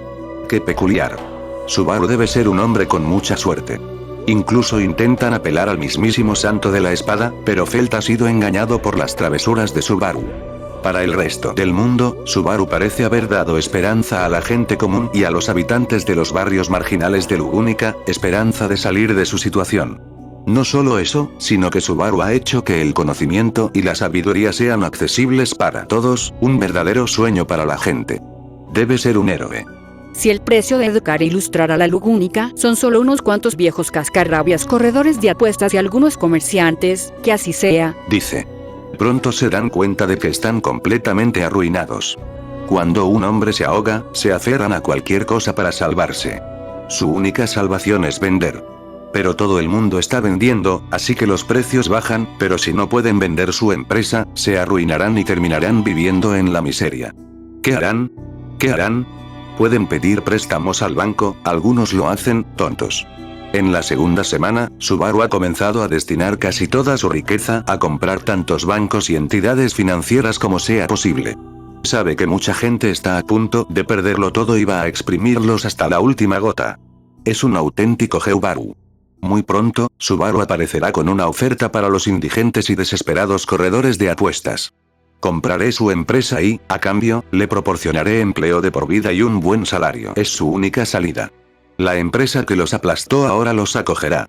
¡Qué peculiar! Subaru debe ser un hombre con mucha suerte. Incluso intentan apelar al mismísimo santo de la espada, pero Felt ha sido engañado por las travesuras de Subaru. Para el resto del mundo, Subaru parece haber dado esperanza a la gente común y a los habitantes de los barrios marginales de Lugúnica, esperanza de salir de su situación. No solo eso, sino que Subaru ha hecho que el conocimiento y la sabiduría sean accesibles para todos, un verdadero sueño para la gente. Debe ser un héroe. Si el precio de educar e ilustrar a la Lugúnica son solo unos cuantos viejos cascarrabias corredores de apuestas y algunos comerciantes, que así sea, dice. Pronto se dan cuenta de que están completamente arruinados. Cuando un hombre se ahoga, se aferran a cualquier cosa para salvarse. Su única salvación es vender. Pero todo el mundo está vendiendo, así que los precios bajan, pero si no pueden vender su empresa, se arruinarán y terminarán viviendo en la miseria. ¿Qué harán? ¿Qué harán? Pueden pedir préstamos al banco, algunos lo hacen, tontos. En la segunda semana, Subaru ha comenzado a destinar casi toda su riqueza a comprar tantos bancos y entidades financieras como sea posible. Sabe que mucha gente está a punto de perderlo todo y va a exprimirlos hasta la última gota. Es un auténtico Subaru. Muy pronto, Subaru aparecerá con una oferta para los indigentes y desesperados corredores de apuestas. Compraré su empresa y, a cambio, le proporcionaré empleo de por vida y un buen salario. Es su única salida. La empresa que los aplastó ahora los acogerá.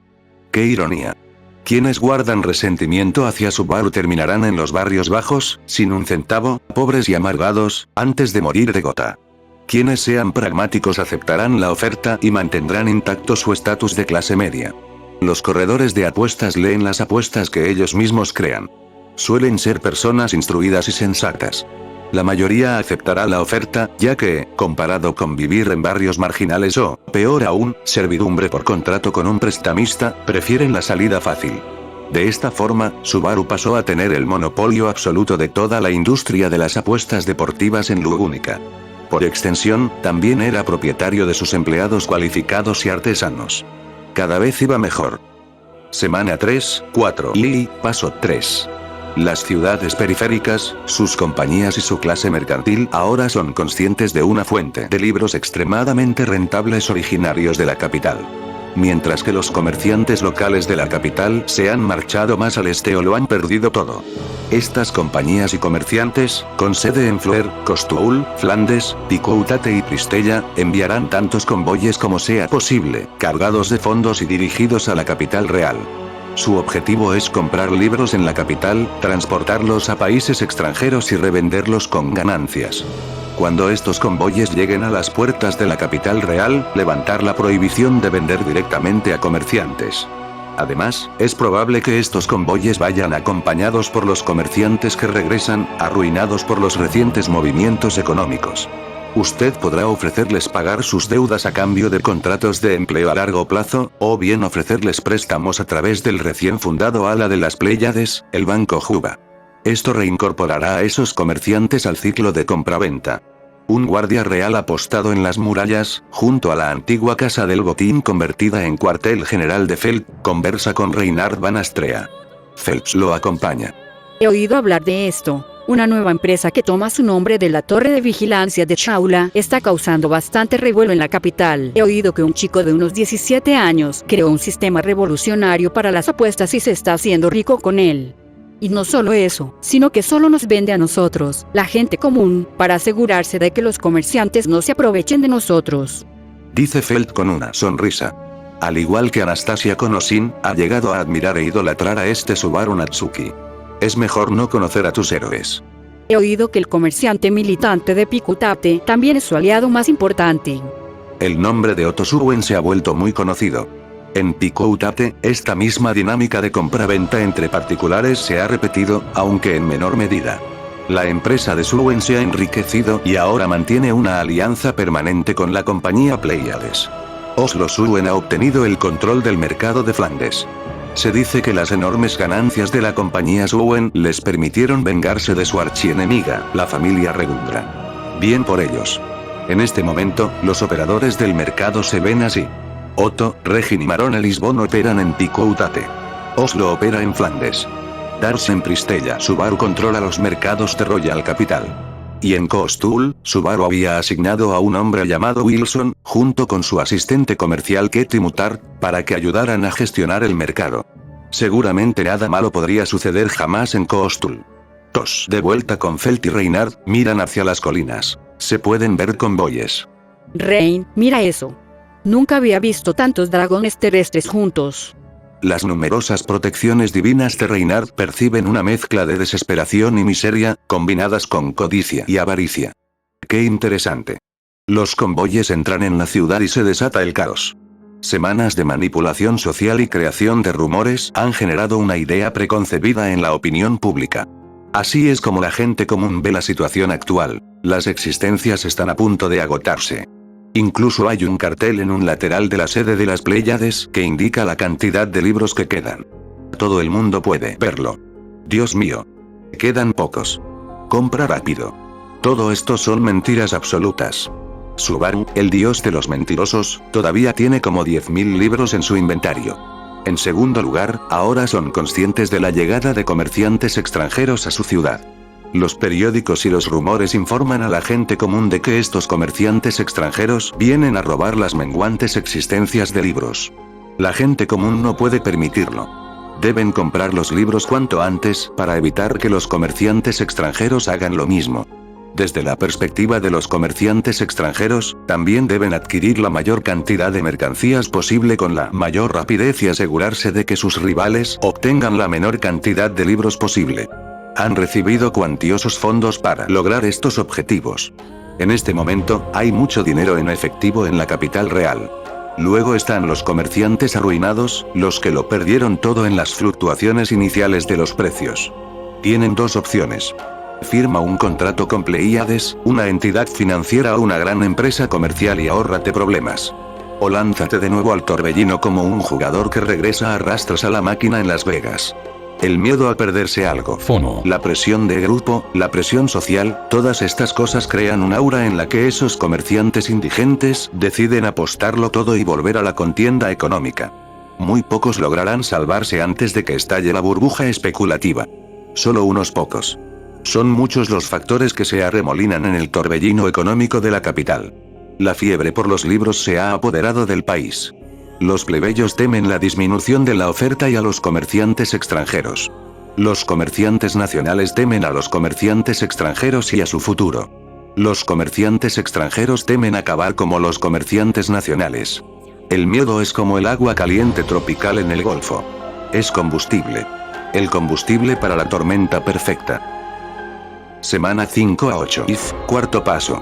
¡Qué ironía! Quienes guardan resentimiento hacia Subaru terminarán en los barrios bajos, sin un centavo, pobres y amargados, antes de morir de gota. Quienes sean pragmáticos aceptarán la oferta y mantendrán intacto su estatus de clase media. Los corredores de apuestas leen las apuestas que ellos mismos crean. Suelen ser personas instruidas y sensatas. La mayoría aceptará la oferta, ya que, comparado con vivir en barrios marginales o, peor aún, servidumbre por contrato con un prestamista, prefieren la salida fácil. De esta forma, Subaru pasó a tener el monopolio absoluto de toda la industria de las apuestas deportivas en Lugúnica. Por extensión, también era propietario de sus empleados cualificados y artesanos. Cada vez iba mejor. Semana 3, 4 y paso 3. Las ciudades periféricas, sus compañías y su clase mercantil ahora son conscientes de una fuente de libros extremadamente rentables originarios de la capital. Mientras que los comerciantes locales de la capital se han marchado más al este o lo han perdido todo. Estas compañías y comerciantes, con sede en Fleur, Costoul, Flandes, Picoutate y Pristella, enviarán tantos convoyes como sea posible, cargados de fondos y dirigidos a la capital real. Su objetivo es comprar libros en la capital, transportarlos a países extranjeros y revenderlos con ganancias. Cuando estos convoyes lleguen a las puertas de la capital real, levantar la prohibición de vender directamente a comerciantes. Además, es probable que estos convoyes vayan acompañados por los comerciantes que regresan, arruinados por los recientes movimientos económicos. Usted podrá ofrecerles pagar sus deudas a cambio de contratos de empleo a largo plazo, o bien ofrecerles préstamos a través del recién fundado ala de las Pléyades, el Banco Juba. Esto reincorporará a esos comerciantes al ciclo de compraventa. Un guardia real apostado en las murallas, junto a la antigua Casa del Botín convertida en cuartel general de Phelps, conversa con Reinhard Van Astrea. Phelps lo acompaña. He oído hablar de esto. Una nueva empresa que toma su nombre de la torre de vigilancia de Chaula está causando bastante revuelo en la capital. He oído que un chico de unos 17 años creó un sistema revolucionario para las apuestas y se está haciendo rico con él. Y no solo eso, sino que solo nos vende a nosotros, la gente común, para asegurarse de que los comerciantes no se aprovechen de nosotros. Dice Feld con una sonrisa. Al igual que Anastasia Konosin, ha llegado a admirar e idolatrar a este Subaru Natsuki. Es mejor no conocer a tus héroes. He oído que el comerciante militante de Picoutate también es su aliado más importante. El nombre de Otto Suwen se ha vuelto muy conocido. En Picoutate, esta misma dinámica de compra-venta entre particulares se ha repetido, aunque en menor medida. La empresa de Suwen se ha enriquecido y ahora mantiene una alianza permanente con la compañía Pléyades. Oslo Suwen ha obtenido el control del mercado de Flandes. Se dice que las enormes ganancias de la compañía Suwen les permitieron vengarse de su archienemiga, la familia Regundra. Bien por ellos. En este momento, los operadores del mercado se ven así. Otto, Regin y Marona Lisbon operan en Picoutate. Oslo opera en Flandes. Dars en Pristella. Subaru controla los mercados de Royal Capital. Y en Costoul, Subaru había asignado a un hombre llamado Wilson, junto con su asistente comercial Ketty Mutard, para que ayudaran a gestionar el mercado. Seguramente nada malo podría suceder jamás en Costoul. Tos. De vuelta con Felt y Reynard, miran hacia las colinas. Se pueden ver convoyes. Rain, mira eso. Nunca había visto tantos dragones terrestres juntos. Las numerosas protecciones divinas de Reynard perciben una mezcla de desesperación y miseria, combinadas con codicia y avaricia. ¡Qué interesante! Los convoyes entran en la ciudad y se desata el caos. Semanas de manipulación social y creación de rumores han generado una idea preconcebida en la opinión pública. Así es como la gente común ve la situación actual. Las existencias están a punto de agotarse. Incluso hay un cartel en un lateral de la sede de las Pléyades que indica la cantidad de libros que quedan. Todo el mundo puede verlo. Dios mío. Quedan pocos. Compra rápido. Todo esto son mentiras absolutas. Subaru, el dios de los mentirosos, todavía tiene como 10.000 libros en su inventario. En segundo lugar, ahora son conscientes de la llegada de comerciantes extranjeros a su ciudad. Los periódicos y los rumores informan a la gente común de que estos comerciantes extranjeros vienen a robar las menguantes existencias de libros. La gente común no puede permitirlo. Deben comprar los libros cuanto antes para evitar que los comerciantes extranjeros hagan lo mismo. Desde la perspectiva de los comerciantes extranjeros, también deben adquirir la mayor cantidad de mercancías posible con la mayor rapidez y asegurarse de que sus rivales obtengan la menor cantidad de libros posible. Han recibido cuantiosos fondos para lograr estos objetivos. En este momento, hay mucho dinero en efectivo en la capital real. Luego están los comerciantes arruinados, los que lo perdieron todo en las fluctuaciones iniciales de los precios. Tienen dos opciones. Firma un contrato con Pleiades, una entidad financiera o una gran empresa comercial y ahórrate problemas. O lánzate de nuevo al torbellino como un jugador que regresa a rastros a la máquina en Las Vegas. El miedo a perderse algo. Fono. La presión de grupo, la presión social, todas estas cosas crean un aura en la que esos comerciantes indigentes deciden apostarlo todo y volver a la contienda económica. Muy pocos lograrán salvarse antes de que estalle la burbuja especulativa. Solo unos pocos. Son muchos los factores que se arremolinan en el torbellino económico de la capital. La fiebre por los libros se ha apoderado del país. Los plebeyos temen la disminución de la oferta y a los comerciantes extranjeros. Los comerciantes nacionales temen a los comerciantes extranjeros y a su futuro. Los comerciantes extranjeros temen acabar como los comerciantes nacionales. El miedo es como el agua caliente tropical en el Golfo. Es combustible. El combustible para la tormenta perfecta. Semana 5 a 8. Cuarto paso.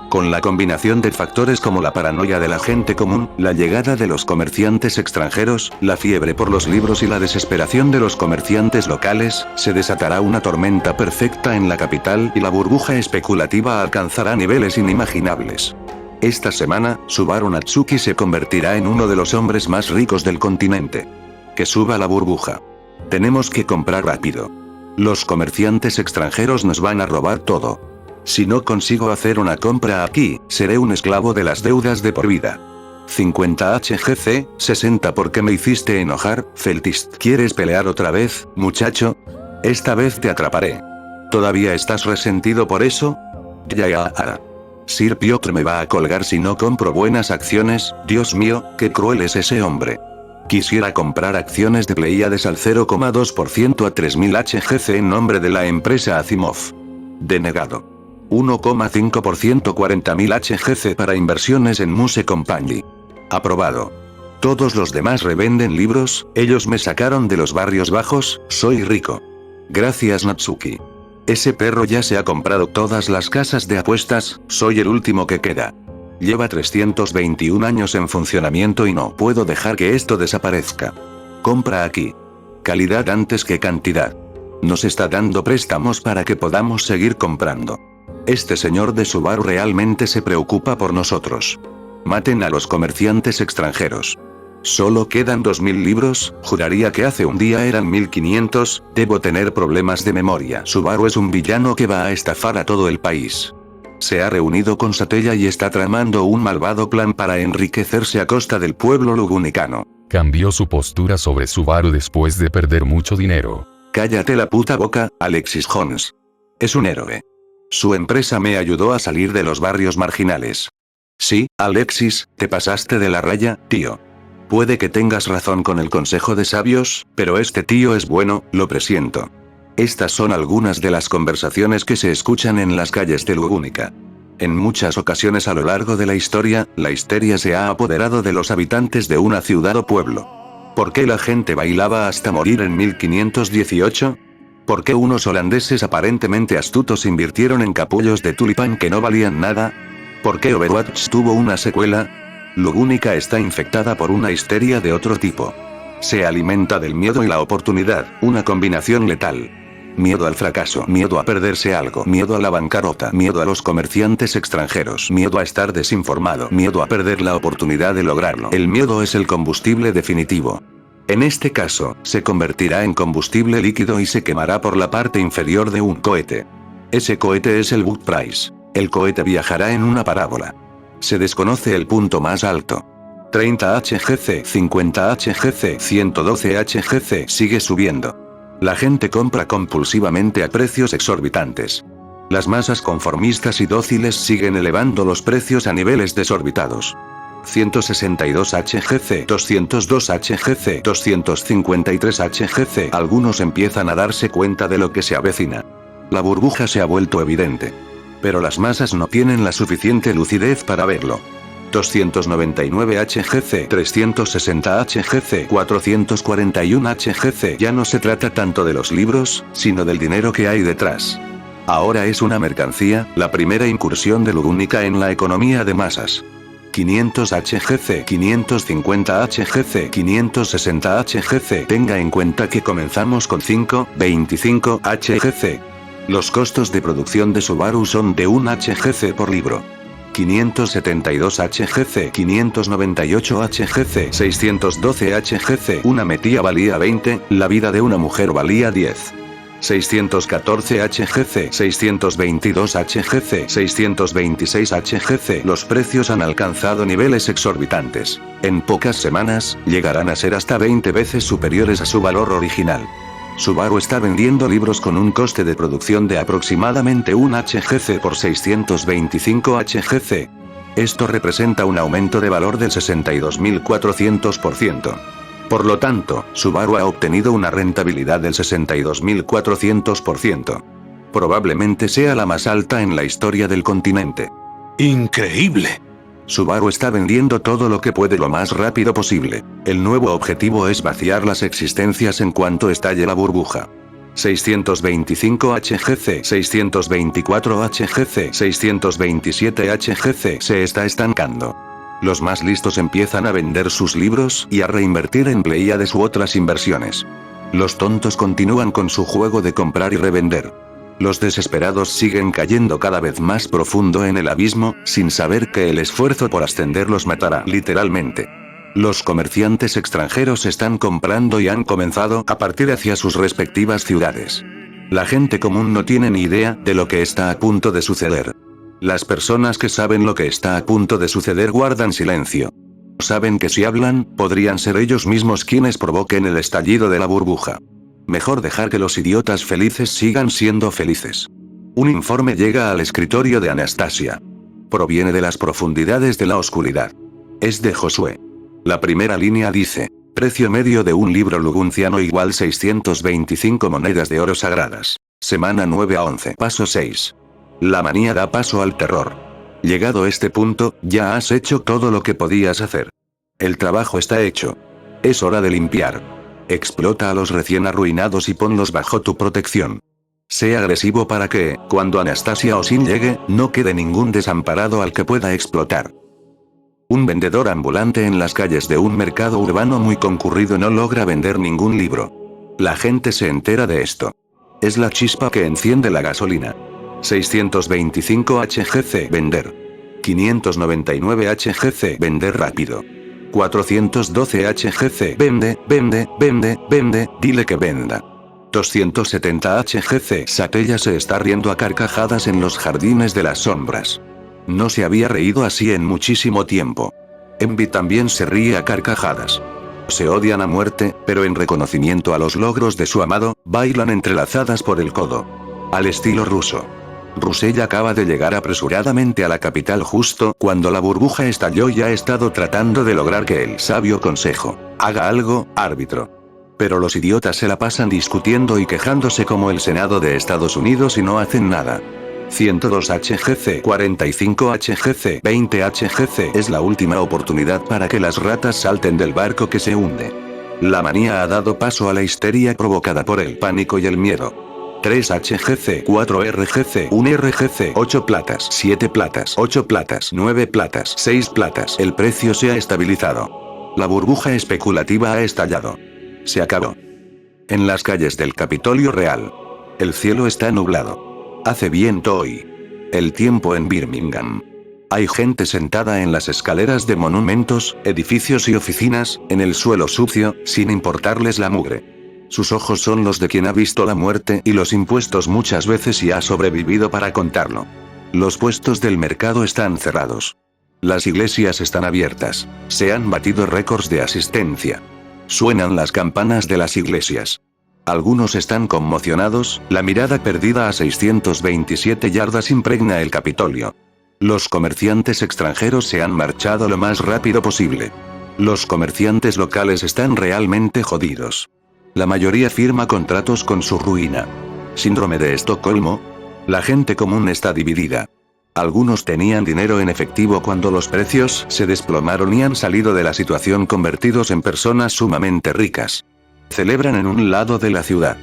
Con la combinación de factores como la paranoia de la gente común, la llegada de los comerciantes extranjeros, la fiebre por los libros y la desesperación de los comerciantes locales, se desatará una tormenta perfecta en la capital y la burbuja especulativa alcanzará niveles inimaginables. Esta semana, Subaru Natsuki se convertirá en uno de los hombres más ricos del continente. Que suba la burbuja. Tenemos que comprar rápido. Los comerciantes extranjeros nos van a robar todo. Si no consigo hacer una compra aquí, seré un esclavo de las deudas de por vida. 50 HGC, 60 porque me hiciste enojar, Feltist. ¿Quieres pelear otra vez, muchacho? Esta vez te atraparé. ¿Todavía estás resentido por eso? Ya. Sir Piotr me va a colgar si no compro buenas acciones. Dios mío, qué cruel es ese hombre. Quisiera comprar acciones de Pleiades al 0,2% a 3000 HGC en nombre de la empresa Asimov. Denegado. 1,5% 40.000 HGC para inversiones en Muse Company. Aprobado. Todos los demás revenden libros, ellos me sacaron de los barrios bajos, soy rico. Gracias Natsuki. Ese perro ya se ha comprado todas las casas de apuestas, soy el último que queda. Lleva 321 años en funcionamiento y no puedo dejar que esto desaparezca. Compra aquí. Calidad antes que cantidad. Nos está dando préstamos para que podamos seguir comprando. Este señor de Subaru realmente se preocupa por nosotros. Maten a los comerciantes extranjeros. Solo quedan 2000 libros, juraría que hace un día eran 1500, debo tener problemas de memoria. Subaru es un villano que va a estafar a todo el país. Se ha reunido con Satella y está tramando un malvado plan para enriquecerse a costa del pueblo lugunicano. Cambió su postura sobre Subaru después de perder mucho dinero. Cállate la puta boca, Alexis Jones. Es un héroe. Su empresa me ayudó a salir de los barrios marginales. Sí, Alexis, te pasaste de la raya, tío. Puede que tengas razón con el consejo de sabios, pero este tío es bueno, lo presiento. Estas son algunas de las conversaciones que se escuchan en las calles de Lugúnica. En muchas ocasiones a lo largo de la historia, la histeria se ha apoderado de los habitantes de una ciudad o pueblo. ¿Por qué la gente bailaba hasta morir en 1518? ¿Por qué unos holandeses aparentemente astutos invirtieron en capullos de tulipán que no valían nada? ¿Por qué Overwatch tuvo una secuela? Lugúnica está infectada por una histeria de otro tipo. Se alimenta del miedo y la oportunidad, una combinación letal. Miedo al fracaso, miedo a perderse algo, miedo a la bancarrota, miedo a los comerciantes extranjeros, miedo a estar desinformado, miedo a perder la oportunidad de lograrlo. El miedo es el combustible definitivo. En este caso, se convertirá en combustible líquido y se quemará por la parte inferior de un cohete. Ese cohete es el Bug Price. El cohete viajará en una parábola. Se desconoce el punto más alto. 30 HGC, 50 HGC, 112 HGC, sigue subiendo. La gente compra compulsivamente a precios exorbitantes. Las masas conformistas y dóciles siguen elevando los precios a niveles desorbitados. 162 HGC, 202 HGC, 253 HGC. Algunos empiezan a darse cuenta de lo que se avecina. La burbuja se ha vuelto evidente. Pero las masas no tienen la suficiente lucidez para verlo. 299 HGC, 360 HGC, 441 HGC. Ya no se trata tanto de los libros, sino del dinero que hay detrás. Ahora es una mercancía, la primera incursión de Lugúnica en la economía de masas. 500 HGC, 550 HGC, 560 HGC. Tenga en cuenta que comenzamos con 25 HGC. Los costos de producción de Subaru son de 1 HGC por libro. 572 HGC, 598 HGC, 612 HGC. Una metía valía 20, la vida de una mujer valía 10. 614 HGC, 622 HGC, 626 HGC. Los precios han alcanzado niveles exorbitantes. En pocas semanas, llegarán a ser hasta 20 veces superiores a su valor original. Subaru está vendiendo libros con un coste de producción de aproximadamente 1 HGC por 625 HGC. Esto representa un aumento de valor del 62.400%. Por lo tanto, Subaru ha obtenido una rentabilidad del 62.400%. Probablemente sea la más alta en la historia del continente. ¡Increíble! Subaru está vendiendo todo lo que puede lo más rápido posible. El nuevo objetivo es vaciar las existencias en cuanto estalle la burbuja. 625 HGC, 624 HGC, 627 HGC. Se está estancando. Los más listos empiezan a vender sus libros y a reinvertir en Pleiades u otras inversiones. Los tontos continúan con su juego de comprar y revender. Los desesperados siguen cayendo cada vez más profundo en el abismo, sin saber que el esfuerzo por ascender los matará literalmente. Los comerciantes extranjeros están comprando y han comenzado a partir hacia sus respectivas ciudades. La gente común no tiene ni idea de lo que está a punto de suceder. Las personas que saben lo que está a punto de suceder guardan silencio. Saben que si hablan, podrían ser ellos mismos quienes provoquen el estallido de la burbuja. Mejor dejar que los idiotas felices sigan siendo felices. Un informe llega al escritorio de Anastasia. Proviene de las profundidades de la oscuridad. Es de Josué. La primera línea dice: precio medio de un libro lugunciano igual 625 monedas de oro sagradas. Semana 9 a 11. Paso 6. La manía da paso al terror. Llegado este punto, ya has hecho todo lo que podías hacer. El trabajo está hecho. Es hora de limpiar. Explota a los recién arruinados y ponlos bajo tu protección. Sé agresivo para que, cuando Anastasia Osin llegue, no quede ningún desamparado al que pueda explotar. Un vendedor ambulante en las calles de un mercado urbano muy concurrido no logra vender ningún libro. La gente se entera de esto. Es la chispa que enciende la gasolina. 625 HGC, vender. 599 HGC, vender rápido. 412 HGC, vende, vende, vende, vende, dile que venda. 270 HGC, Satella se está riendo a carcajadas en los jardines de las sombras. No se había reído así en muchísimo tiempo. Envy también se ríe a carcajadas. Se odian a muerte, pero en reconocimiento a los logros de su amado, bailan entrelazadas por el codo. Al estilo ruso. Russell acaba de llegar apresuradamente a la capital justo cuando la burbuja estalló y ha estado tratando de lograr que el sabio consejo haga algo, árbitro. Pero los idiotas se la pasan discutiendo y quejándose como el Senado de Estados Unidos y no hacen nada. 102 HGC, 45 HGC, 20 HGC es la última oportunidad para que las ratas salten del barco que se hunde. La manía ha dado paso a la histeria provocada por el pánico y el miedo. 3 HGC, 4 RGC, 1 RGC, 8 platas, 7 platas, 8 platas, 9 platas, 6 platas. El precio se ha estabilizado. La burbuja especulativa ha estallado. Se acabó. En las calles del Capitolio Real. El cielo está nublado. Hace viento hoy. El tiempo en Birmingham. Hay gente sentada en las escaleras de monumentos, edificios y oficinas, en el suelo sucio, sin importarles la mugre. Sus ojos son los de quien ha visto la muerte y los impuestos muchas veces y ha sobrevivido para contarlo. Los puestos del mercado están cerrados. Las iglesias están abiertas. Se han batido récords de asistencia. Suenan las campanas de las iglesias. Algunos están conmocionados, la mirada perdida a 627 yardas impregna el Capitolio. Los comerciantes extranjeros se han marchado lo más rápido posible. Los comerciantes locales están realmente jodidos. La mayoría firma contratos con su ruina. Síndrome de Estocolmo. La gente común está dividida. Algunos tenían dinero en efectivo cuando los precios se desplomaron y han salido de la situación convertidos en personas sumamente ricas. Celebran en un lado de la ciudad.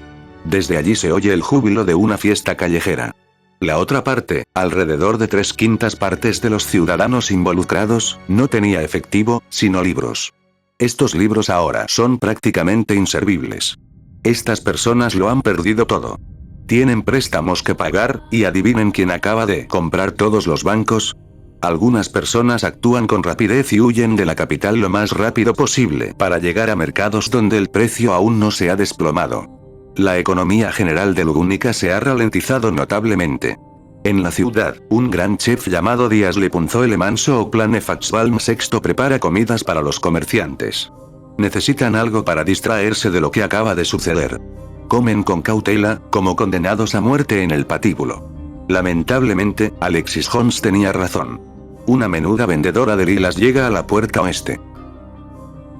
Desde allí se oye el júbilo de una fiesta callejera. La otra parte, alrededor de 3/5 partes de los ciudadanos involucrados, no tenía efectivo, sino libros. Estos libros ahora son prácticamente inservibles. Estas personas lo han perdido todo. Tienen préstamos que pagar, y adivinen quién acaba de comprar todos los bancos. Algunas personas actúan con rapidez y huyen de la capital lo más rápido posible para llegar a mercados donde el precio aún no se ha desplomado. La economía general de Lugúnica se ha ralentizado notablemente. En la ciudad, un gran chef llamado Díaz Lepunzoele Manso o Planefaxbalm VI prepara comidas para los comerciantes. Necesitan algo para distraerse de lo que acaba de suceder. Comen con cautela, como condenados a muerte en el patíbulo. Lamentablemente, Alexis Holmes tenía razón. Una menuda vendedora de lilas llega a la puerta oeste.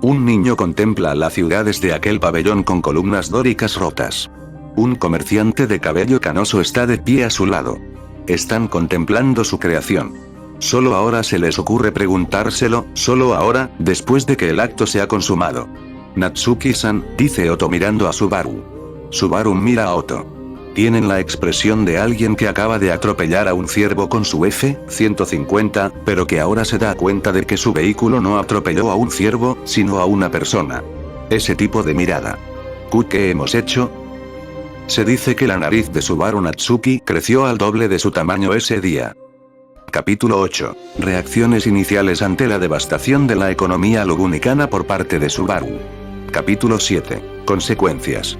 Un niño contempla la ciudad desde aquel pabellón con columnas dóricas rotas. Un comerciante de cabello canoso está de pie a su lado. Están contemplando su creación. Solo ahora se les ocurre preguntárselo, solo ahora, después de que el acto se ha consumado. Natsuki-san, dice Otto mirando a Subaru. Subaru mira a Otto. Tienen la expresión de alguien que acaba de atropellar a un ciervo con su F-150, pero que ahora se da cuenta de que su vehículo no atropelló a un ciervo, sino a una persona. Ese tipo de mirada. ¿Qué hemos hecho? Se dice que la nariz de Subaru Natsuki creció al doble de su tamaño ese día. Capítulo 8. Reacciones iniciales ante la devastación de la economía lugunicana por parte de Subaru. Capítulo 7. Consecuencias.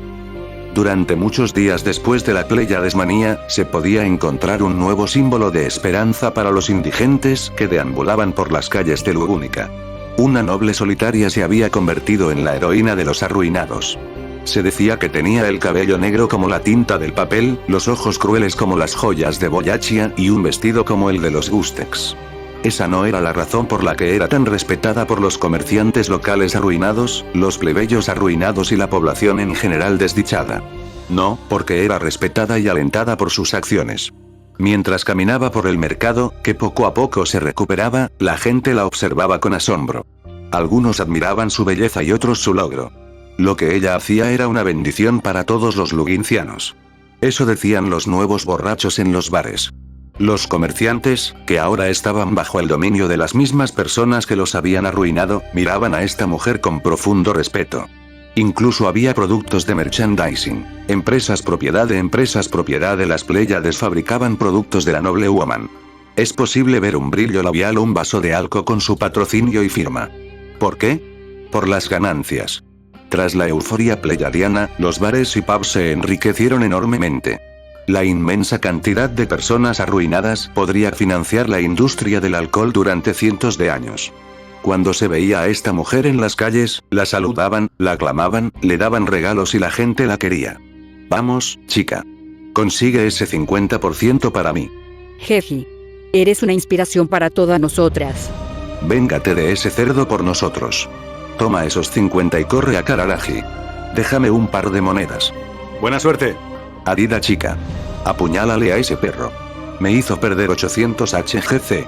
Durante muchos días después de la Pléyades manía, se podía encontrar un nuevo símbolo de esperanza para los indigentes que deambulaban por las calles de Lugúnica. Una noble solitaria se había convertido en la heroína de los arruinados. Se decía que tenía el cabello negro como la tinta del papel, los ojos crueles como las joyas de Boyaccia y un vestido como el de los Gustex. Esa no era la razón por la que era tan respetada por los comerciantes locales arruinados, los plebeyos arruinados y la población en general desdichada. No, porque era respetada y alentada por sus acciones. Mientras caminaba por el mercado, que poco a poco se recuperaba, la gente la observaba con asombro. Algunos admiraban su belleza y otros su logro. Lo que ella hacía era una bendición para todos los lugincianos. Eso decían los nuevos borrachos en los bares. Los comerciantes, que ahora estaban bajo el dominio de las mismas personas que los habían arruinado, miraban a esta mujer con profundo respeto. Incluso había productos de merchandising. Empresas propiedad de las Pléyades fabricaban productos de la noble woman. Es posible ver un brillo labial o un vaso de alcohol con su patrocinio y firma. ¿Por qué? Por las ganancias. Tras la euforia pleyadiana, los bares y pubs se enriquecieron enormemente. La inmensa cantidad de personas arruinadas podría financiar la industria del alcohol durante cientos de años. Cuando se veía a esta mujer en las calles, la saludaban, la aclamaban, le daban regalos y la gente la quería. Vamos, chica. Consigue ese 50% para mí. Jeje. Eres una inspiración para todas nosotras. Véngate de ese cerdo por nosotros. Toma esos 50 y corre a Kararaji. Déjame un par de monedas. Buena suerte. Adida chica. Apuñálale a ese perro. Me hizo perder 800 HGC.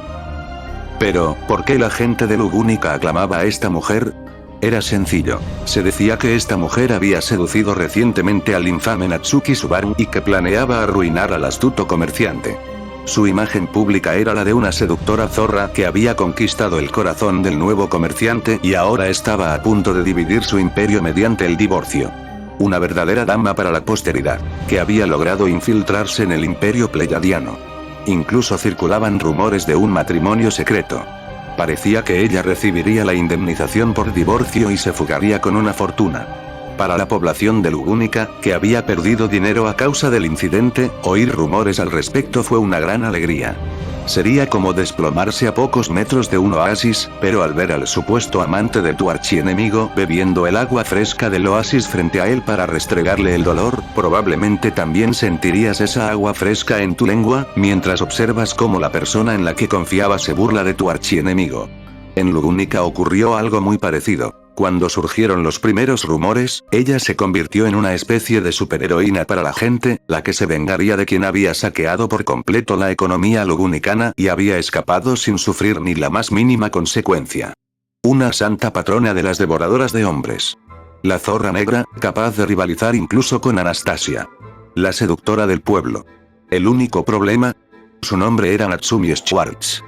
Pero, ¿por qué la gente de Lugúnica aclamaba a esta mujer? Era sencillo. Se decía que esta mujer había seducido recientemente al infame Natsuki Subaru y que planeaba arruinar al astuto comerciante. Su imagen pública era la de una seductora zorra que había conquistado el corazón del nuevo comerciante y ahora estaba a punto de dividir su imperio mediante el divorcio. Una verdadera dama para la posteridad, que había logrado infiltrarse en el imperio pleyadiano. Incluso circulaban rumores de un matrimonio secreto. Parecía que ella recibiría la indemnización por divorcio y se fugaría con una fortuna. Para la población de Lugúnica, que había perdido dinero a causa del incidente, oír rumores al respecto fue una gran alegría. Sería como desplomarse a pocos metros de un oasis, pero al ver al supuesto amante de tu archienemigo bebiendo el agua fresca del oasis frente a él para restregarle el dolor, probablemente también sentirías esa agua fresca en tu lengua, mientras observas cómo la persona en la que confiabas se burla de tu archienemigo. En Lugúnica ocurrió algo muy parecido. Cuando surgieron los primeros rumores, ella se convirtió en una especie de superheroína para la gente, la que se vengaría de quien había saqueado por completo la economía lugunicana y había escapado sin sufrir ni la más mínima consecuencia. Una santa patrona de las devoradoras de hombres. La zorra negra, capaz de rivalizar incluso con Anastasia. La seductora del pueblo. El único problema, su nombre era Natsumi Schwartz.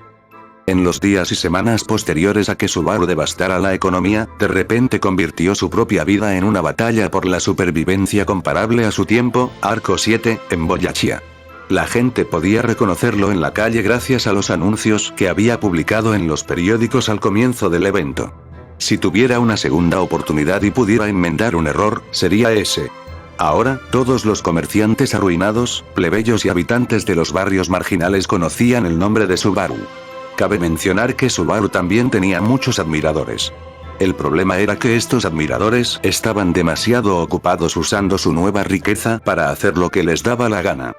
En los días y semanas posteriores a que Subaru devastara la economía, de repente convirtió su propia vida en una batalla por la supervivencia comparable a su tiempo, Arco 7, en Boyachia. La gente podía reconocerlo en la calle gracias a los anuncios que había publicado en los periódicos al comienzo del evento. Si tuviera una segunda oportunidad y pudiera enmendar un error, sería ese. Ahora, todos los comerciantes arruinados, plebeyos y habitantes de los barrios marginales conocían el nombre de Subaru. Cabe mencionar que Subaru también tenía muchos admiradores. El problema era que estos admiradores estaban demasiado ocupados usando su nueva riqueza para hacer lo que les daba la gana.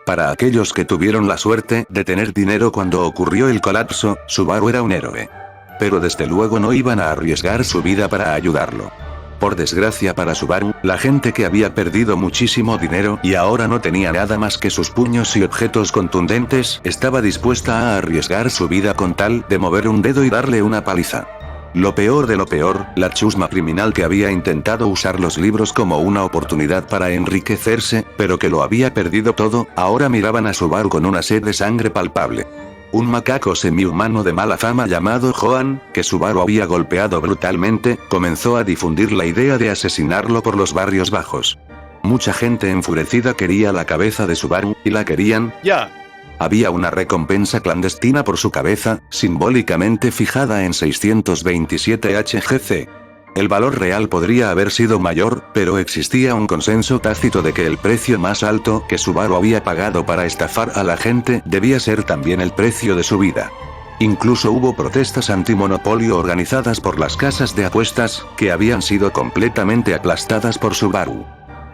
Para aquellos que tuvieron la suerte de tener dinero cuando ocurrió el colapso, Subaru era un héroe. Pero desde luego no iban a arriesgar su vida para ayudarlo. Por desgracia para Subaru, la gente que había perdido muchísimo dinero y ahora no tenía nada más que sus puños y objetos contundentes, estaba dispuesta a arriesgar su vida con tal de mover un dedo y darle una paliza. Lo peor de lo peor, la chusma criminal que había intentado usar los libros como una oportunidad para enriquecerse, pero que lo había perdido todo, ahora miraban a Subaru con una sed de sangre palpable. Un macaco semi-humano de mala fama llamado Joan, que Subaru había golpeado brutalmente, comenzó a difundir la idea de asesinarlo por los barrios bajos. Mucha gente enfurecida quería la cabeza de Subaru, y la querían. ¡Ya! Había una recompensa clandestina por su cabeza, simbólicamente fijada en 627 HGC. El valor real podría haber sido mayor, pero existía un consenso tácito de que el precio más alto que Subaru había pagado para estafar a la gente debía ser también el precio de su vida. Incluso hubo protestas antimonopolio organizadas por las casas de apuestas, que habían sido completamente aplastadas por Subaru.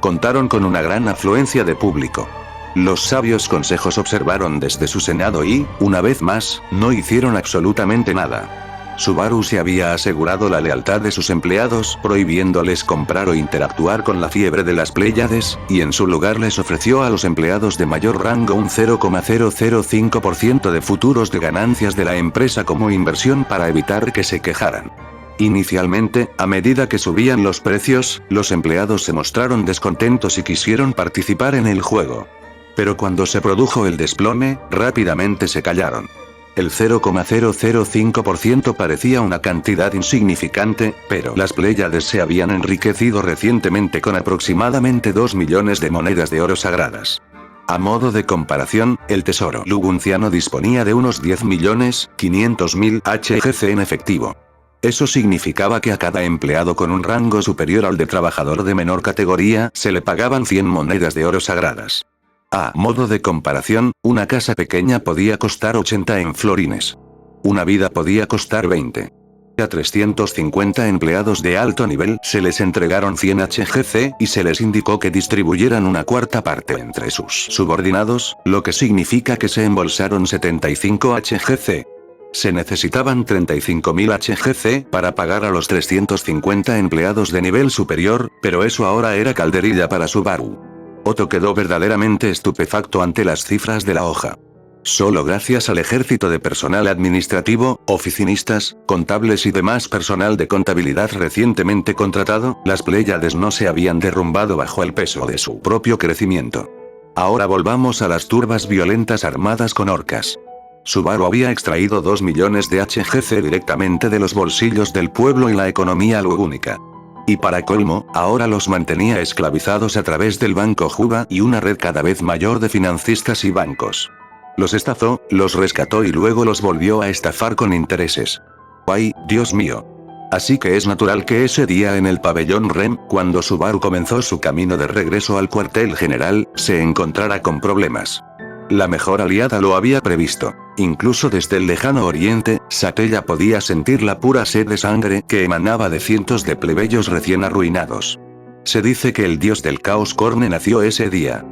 Contaron con una gran afluencia de público. Los sabios consejos observaron desde su senado y, una vez más, no hicieron absolutamente nada. Subaru se había asegurado la lealtad de sus empleados, prohibiéndoles comprar o interactuar con la fiebre de las Pléyades, y en su lugar les ofreció a los empleados de mayor rango un 0,005% de futuros de ganancias de la empresa como inversión para evitar que se quejaran. Inicialmente, a medida que subían los precios, los empleados se mostraron descontentos y quisieron participar en el juego. Pero cuando se produjo el desplome, rápidamente se callaron. El 0,005% parecía una cantidad insignificante, pero las Pléyades se habían enriquecido recientemente con aproximadamente 2 millones de monedas de oro sagradas. A modo de comparación, el tesoro lugunciano disponía de unos 10.500.000 HGC en efectivo. Eso significaba que a cada empleado con un rango superior al de trabajador de menor categoría, se le pagaban 100 monedas de oro sagradas. A modo de comparación, una casa pequeña podía costar 80 en florines. Una vida podía costar 20. A 350 empleados de alto nivel se les entregaron 100 HGC y se les indicó que distribuyeran una cuarta parte entre sus subordinados, lo que significa que se embolsaron 75 HGC. Se necesitaban 35.000 HGC para pagar a los 350 empleados de nivel superior, pero eso ahora era calderilla para Subaru. Otto quedó verdaderamente estupefacto ante las cifras de la hoja. Solo gracias al ejército de personal administrativo, oficinistas, contables y demás personal de contabilidad recientemente contratado, las Pléyades no se habían derrumbado bajo el peso de su propio crecimiento. Ahora volvamos a las turbas violentas armadas con orcas. Subaru había extraído 2 millones de HGC directamente de los bolsillos del pueblo y la economía lugúnica. Y para colmo, ahora los mantenía esclavizados a través del Banco Juba y una red cada vez mayor de financistas y bancos. Los estafó, los rescató y luego los volvió a estafar con intereses. ¡Ay, Dios mío! Así que es natural que ese día en el pabellón REM, cuando Subaru comenzó su camino de regreso al cuartel general, se encontrara con problemas. La mejor aliada lo había previsto. Incluso desde el lejano oriente, Satella podía sentir la pura sed de sangre que emanaba de cientos de plebeyos recién arruinados. Se dice que el dios del caos Korne nació ese día.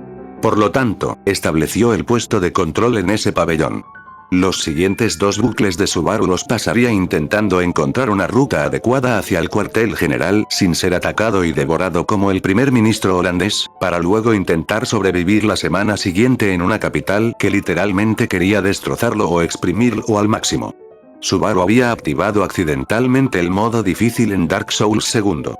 Por lo tanto, estableció el puesto de control en ese pabellón. Los siguientes 2 bucles de Subaru los pasaría intentando encontrar una ruta adecuada hacia el cuartel general sin ser atacado y devorado como el primer ministro holandés, para luego intentar sobrevivir la semana siguiente en una capital que literalmente quería destrozarlo o exprimirlo al máximo. Subaru había activado accidentalmente el modo difícil en Dark Souls 2.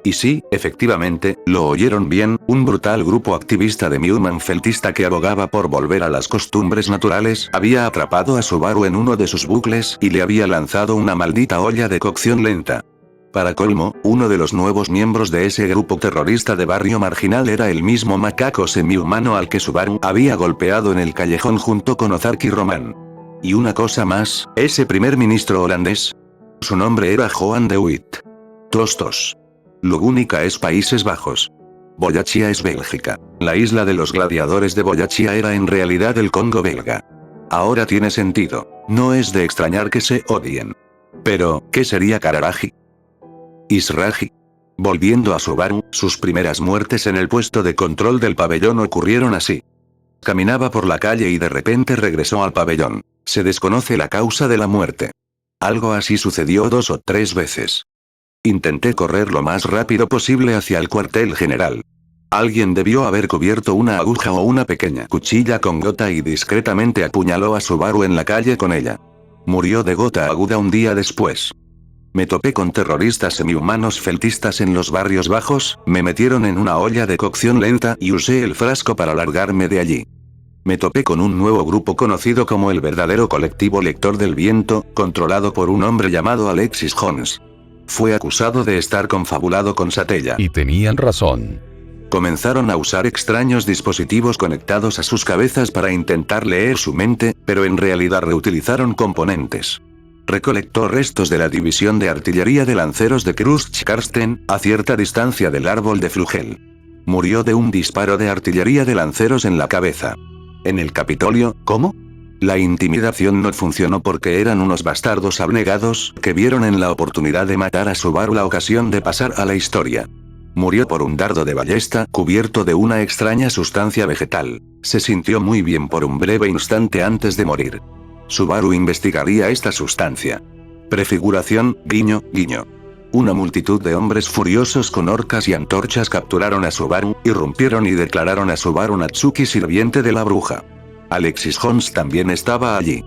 Y sí, efectivamente, lo oyeron bien, un brutal grupo activista de Newman feltista que abogaba por volver a las costumbres naturales había atrapado a Subaru en uno de sus bucles y le había lanzado una maldita olla de cocción lenta. Para colmo, uno de los nuevos miembros de ese grupo terrorista de barrio marginal era el mismo macaco semi-humano al que Subaru había golpeado en el callejón junto con Ozark y Roman. Y una cosa más, ese primer ministro holandés. Su nombre era Johan de Witt. Tostos. Lugúnica es Países Bajos. Boyaccia es Bélgica. La isla de los gladiadores de Boyaccia era en realidad el Congo belga. Ahora tiene sentido. No es de extrañar que se odien. Pero, ¿qué sería Kararaji? Israji. Volviendo a Subaru, sus primeras muertes en el puesto de control del pabellón ocurrieron así. Caminaba por la calle y de repente regresó al pabellón. Se desconoce la causa de la muerte. Algo así sucedió 2 o 3 veces. Intenté correr lo más rápido posible hacia el cuartel general. Alguien debió haber cubierto una aguja o una pequeña cuchilla con gota y discretamente apuñaló a Subaru en la calle con ella. Murió de gota aguda un día después. Me topé con terroristas semi-humanos feltistas en los barrios bajos, me metieron en una olla de cocción lenta y usé el frasco para largarme de allí. Me topé con un nuevo grupo conocido como el verdadero colectivo Lector del Viento, controlado por un hombre llamado Alexis Jones. Fue acusado de estar confabulado con Satella. Y tenían razón. Comenzaron a usar extraños dispositivos conectados a sus cabezas para intentar leer su mente, pero en realidad reutilizaron componentes. Recolectó restos de la división de artillería de lanceros de Kruzk-Karsten, a cierta distancia del árbol de Flugel. Murió de un disparo de artillería de lanceros en la cabeza. En el Capitolio, ¿cómo? La intimidación no funcionó porque eran unos bastardos abnegados que vieron en la oportunidad de matar a Subaru la ocasión de pasar a la historia. Murió por un dardo de ballesta cubierto de una extraña sustancia vegetal. Se sintió muy bien por un breve instante antes de morir. Subaru investigaría esta sustancia. Prefiguración, guiño, guiño. Una multitud de hombres furiosos con orcas y antorchas capturaron a Subaru, irrumpieron y declararon a Subaru Natsuki sirviente de la bruja. Alexis Jones también estaba allí.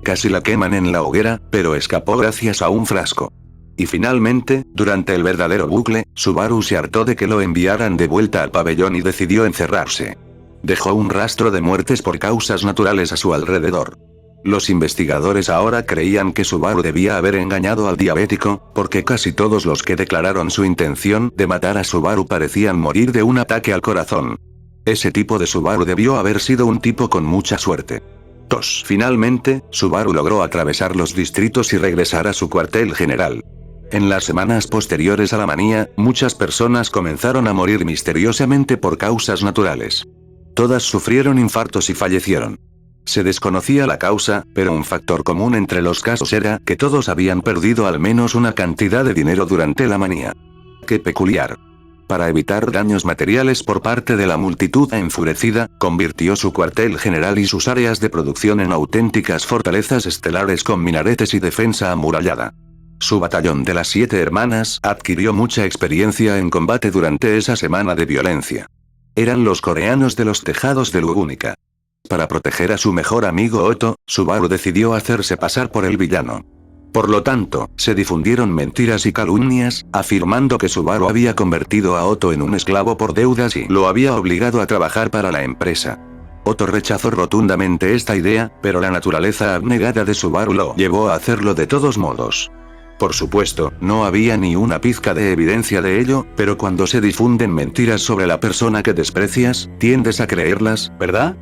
Casi la queman en la hoguera, pero escapó gracias a un frasco. Y finalmente, durante el verdadero bucle, Subaru se hartó de que lo enviaran de vuelta al pabellón y decidió encerrarse. Dejó un rastro de muertes por causas naturales a su alrededor. Los investigadores ahora creían que Subaru debía haber engañado al diabético, porque casi todos los que declararon su intención de matar a Subaru parecían morir de un ataque al corazón. Ese tipo de Subaru debió haber sido un tipo con mucha suerte. Finalmente, Subaru logró atravesar los distritos y regresar a su cuartel general. En las semanas posteriores a la manía, muchas personas comenzaron a morir misteriosamente por causas naturales. Todas sufrieron infartos y fallecieron. Se desconocía la causa, pero un factor común entre los casos era que todos habían perdido al menos una cantidad de dinero durante la manía. ¡Qué peculiar! Para evitar daños materiales por parte de la multitud enfurecida, convirtió su cuartel general y sus áreas de producción en auténticas fortalezas estelares con minaretes y defensa amurallada. Su batallón de las 7 hermanas adquirió mucha experiencia en combate durante esa semana de violencia. Eran los coreanos de los tejados de Lugúnica. Para proteger a su mejor amigo Otto, Subaru decidió hacerse pasar por el villano. Por lo tanto, se difundieron mentiras y calumnias, afirmando que Subaru había convertido a Otto en un esclavo por deudas y lo había obligado a trabajar para la empresa. Otto rechazó rotundamente esta idea, pero la naturaleza abnegada de Subaru lo llevó a hacerlo de todos modos. Por supuesto, no había ni una pizca de evidencia de ello, pero cuando se difunden mentiras sobre la persona que desprecias, tiendes a creerlas, ¿verdad?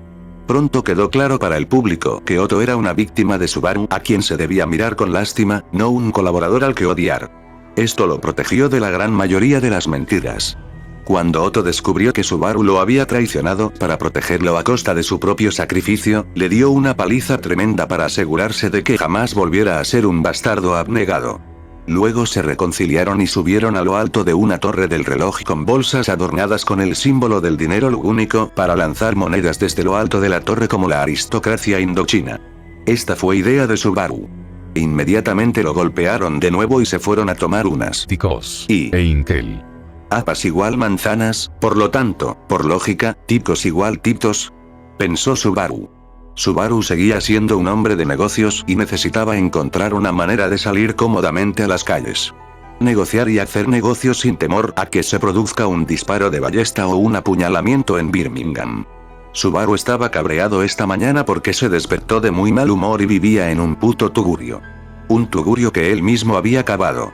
Pronto quedó claro para el público que Otto era una víctima de Subaru a quien se debía mirar con lástima, no un colaborador al que odiar. Esto lo protegió de la gran mayoría de las mentiras. Cuando Otto descubrió que Subaru lo había traicionado para protegerlo a costa de su propio sacrificio, le dio una paliza tremenda para asegurarse de que jamás volviera a ser un bastardo abnegado. Luego se reconciliaron y subieron a lo alto de una torre del reloj con bolsas adornadas con el símbolo del dinero lugúnico para lanzar monedas desde lo alto de la torre como la aristocracia indochina. Esta fue idea de Subaru. Inmediatamente lo golpearon de nuevo y se fueron a tomar unas Ticos y e Intel. Apas igual manzanas, por lo tanto, por lógica, ticos igual tiptos, pensó Subaru. Subaru seguía siendo un hombre de negocios y necesitaba encontrar una manera de salir cómodamente a las calles. Negociar y hacer negocios sin temor a que se produzca un disparo de ballesta o un apuñalamiento en Birmingham. Subaru estaba cabreado esta mañana porque se despertó de muy mal humor y vivía en un puto tugurio. Un tugurio que él mismo había cavado.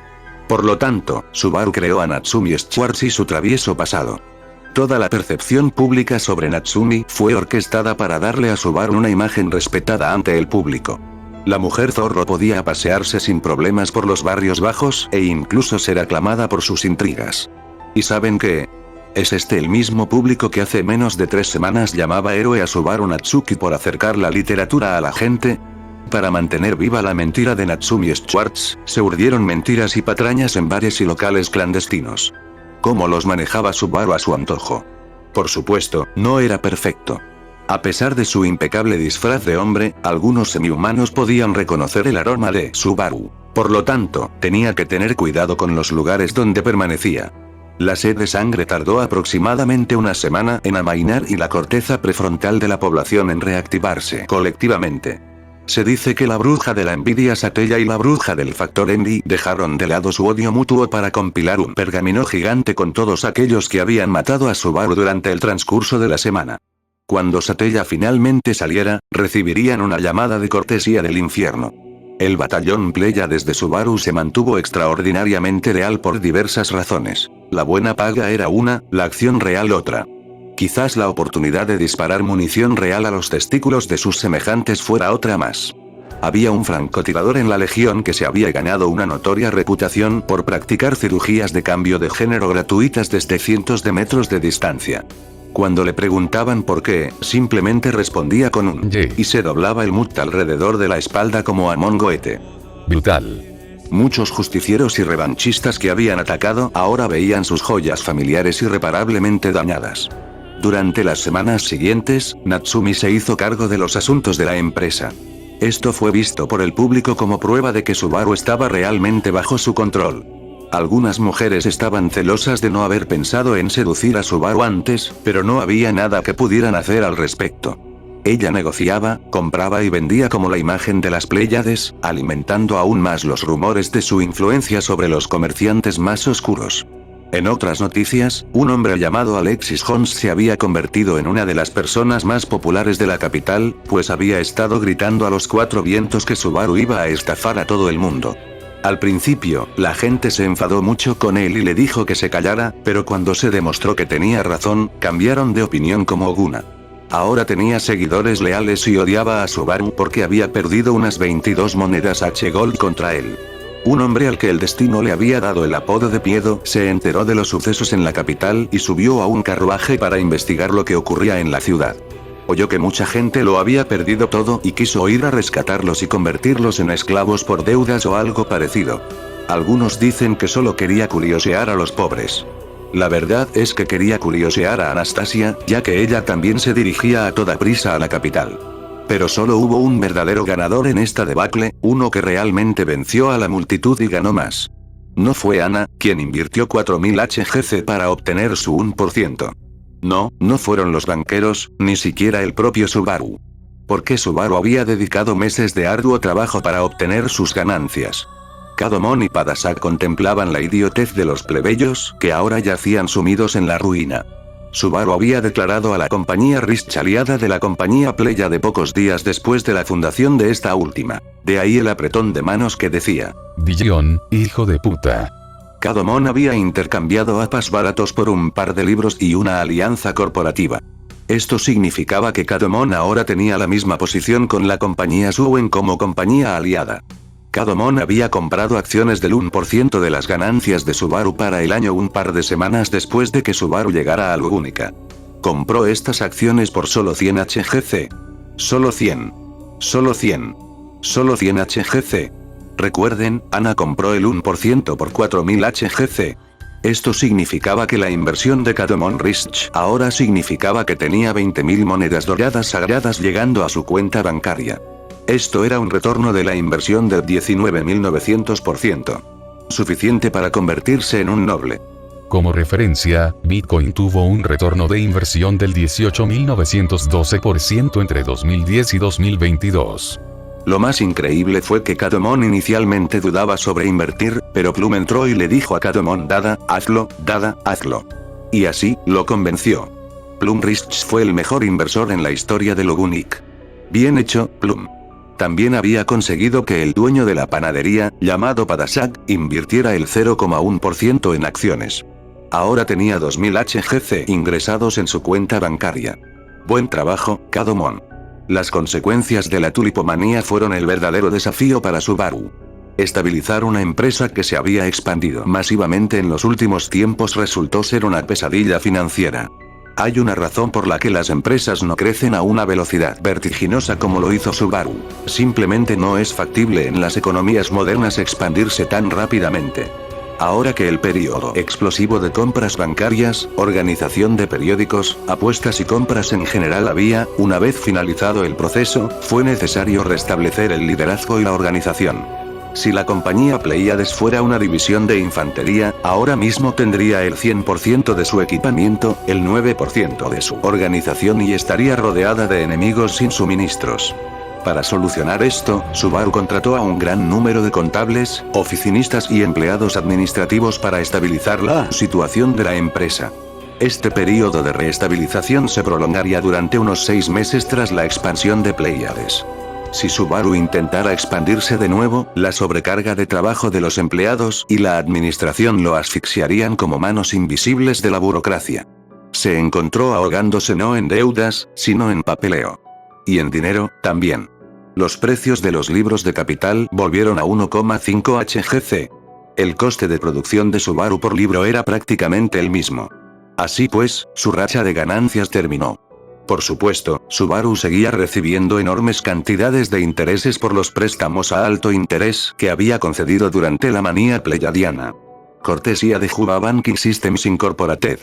Por lo tanto, Subaru creó a Natsumi Schwartz y su travieso pasado. Toda la percepción pública sobre Natsumi fue orquestada para darle a Subaru una imagen respetada ante el público. La mujer zorro podía pasearse sin problemas por los barrios bajos e incluso ser aclamada por sus intrigas. ¿Y saben qué? ¿Es este el mismo público que hace menos de 3 semanas llamaba héroe a Subaru Natsuki por acercar la literatura a la gente? Para mantener viva la mentira de Natsumi Schwartz, se urdieron mentiras y patrañas en bares y locales clandestinos. ¿Cómo los manejaba Subaru a su antojo? Por supuesto, no era perfecto. A pesar de su impecable disfraz de hombre, algunos semihumanos podían reconocer el aroma de Subaru. Por lo tanto, tenía que tener cuidado con los lugares donde permanecía. La sed de sangre tardó aproximadamente una semana en amainar y la corteza prefrontal de la población en reactivarse colectivamente. Se dice que la bruja de la envidia Satella y la bruja del factor Envy dejaron de lado su odio mutuo para compilar un pergamino gigante con todos aquellos que habían matado a Subaru durante el transcurso de la semana. Cuando Satella finalmente saliera, recibirían una llamada de cortesía del infierno. El batallón Pléyades de Subaru se mantuvo extraordinariamente leal por diversas razones. La buena paga era una, la acción real otra. Quizás la oportunidad de disparar munición real a los testículos de sus semejantes fuera otra más. Había un francotirador en la legión que se había ganado una notoria reputación por practicar cirugías de cambio de género gratuitas desde cientos de metros de distancia. Cuando le preguntaban por qué, simplemente respondía con un y se doblaba el mut alrededor de la espalda como Amon Goethe. Brutal. Muchos justicieros y revanchistas que habían atacado ahora veían sus joyas familiares irreparablemente dañadas. Durante las semanas siguientes, Natsumi se hizo cargo de los asuntos de la empresa. Esto fue visto por el público como prueba de que Subaru estaba realmente bajo su control. Algunas mujeres estaban celosas de no haber pensado en seducir a Subaru antes, pero no había nada que pudieran hacer al respecto. Ella negociaba, compraba y vendía como la imagen de las Pléyades, alimentando aún más los rumores de su influencia sobre los comerciantes más oscuros. En otras noticias, un hombre llamado Alexis Jones se había convertido en una de las personas más populares de la capital, pues había estado gritando a los 4 vientos que Subaru iba a estafar a todo el mundo. Al principio, la gente se enfadó mucho con él y le dijo que se callara, pero cuando se demostró que tenía razón, cambiaron de opinión como Oguna. Ahora tenía seguidores leales y odiaba a Subaru porque había perdido unas 22 monedas H-Gold contra él. Un hombre al que el destino le había dado el apodo de Piedo se enteró de los sucesos en la capital y subió a un carruaje para investigar lo que ocurría en la ciudad. Oyó que mucha gente lo había perdido todo y quiso ir a rescatarlos y convertirlos en esclavos por deudas o algo parecido. Algunos dicen que solo quería curiosear a los pobres. La verdad es que quería curiosear a Anastasia, ya que ella también se dirigía a toda prisa a la capital. Pero solo hubo un verdadero ganador en esta debacle, uno que realmente venció a la multitud y ganó más. No fue Ana, quien invirtió 4000 HGC para obtener su 1%. No, no fueron los banqueros, ni siquiera el propio Subaru. Porque Subaru había dedicado meses de arduo trabajo para obtener sus ganancias. Kadomon y Padasak contemplaban la idiotez de los plebeyos, que ahora yacían sumidos en la ruina. Subaru había declarado a la compañía Rich aliada de la compañía Pléyade pocos días después de la fundación de esta última. De ahí el apretón de manos que decía: Dion, hijo de puta. Kadomon había intercambiado APAs baratos por un par de libros y una alianza corporativa. Esto significaba que Kadomon ahora tenía la misma posición con la compañía Suwen como compañía aliada. Kadomon había comprado acciones del 1% de las ganancias de Subaru para el año un par de semanas después de que Subaru llegara a Lugúnica. Compró estas acciones por solo 100 HGC. Solo 100. Solo 100. Solo 100 HGC. Recuerden, Ana compró el 1% por 4000 HGC. Esto significaba que la inversión de Kadomon Rich ahora significaba que tenía 20.000 monedas doradas sagradas llegando a su cuenta bancaria. Esto era un retorno de la inversión del 19.900%. Suficiente para convertirse en un noble. Como referencia, Bitcoin tuvo un retorno de inversión del 18.912% entre 2010 y 2022. Lo más increíble fue que Kadomon inicialmente dudaba sobre invertir, pero Plum entró y le dijo a Kadomon: Dada, hazlo, Dada, hazlo. Y así, lo convenció. Plum Rich fue el mejor inversor en la historia de Lugunic. Bien hecho, Plum. También había conseguido que el dueño de la panadería, llamado Padasak, invirtiera el 0,1% en acciones. Ahora tenía 2000 HGC ingresados en su cuenta bancaria. Buen trabajo, Kadomon. Las consecuencias de la tulipomanía fueron el verdadero desafío para Subaru. Estabilizar una empresa que se había expandido masivamente en los últimos tiempos resultó ser una pesadilla financiera. Hay una razón por la que las empresas no crecen a una velocidad vertiginosa como lo hizo Subaru. Simplemente no es factible en las economías modernas expandirse tan rápidamente. Ahora que el periodo explosivo de compras bancarias, organización de periódicos, apuestas y compras en general había, una vez finalizado el proceso, fue necesario restablecer el liderazgo y la organización. Si la compañía Pleiades fuera una división de infantería, ahora mismo tendría el 100% de su equipamiento, el 9% de su organización y estaría rodeada de enemigos sin suministros. Para solucionar esto, Subaru contrató a un gran número de contables, oficinistas y empleados administrativos para estabilizar la situación de la empresa. Este periodo de reestabilización se prolongaría durante unos 6 meses tras la expansión de Pleiades. Si Subaru intentara expandirse de nuevo, la sobrecarga de trabajo de los empleados y la administración lo asfixiarían como manos invisibles de la burocracia. Se encontró ahogándose no en deudas, sino en papeleo. Y en dinero, también. Los precios de los libros de capital volvieron a 1,5 HGC. El coste de producción de Subaru por libro era prácticamente el mismo. Así pues, su racha de ganancias terminó. Por supuesto, Subaru seguía recibiendo enormes cantidades de intereses por los préstamos a alto interés que había concedido durante la manía pleyadiana. Cortesía de Juba Banking Systems Incorporated.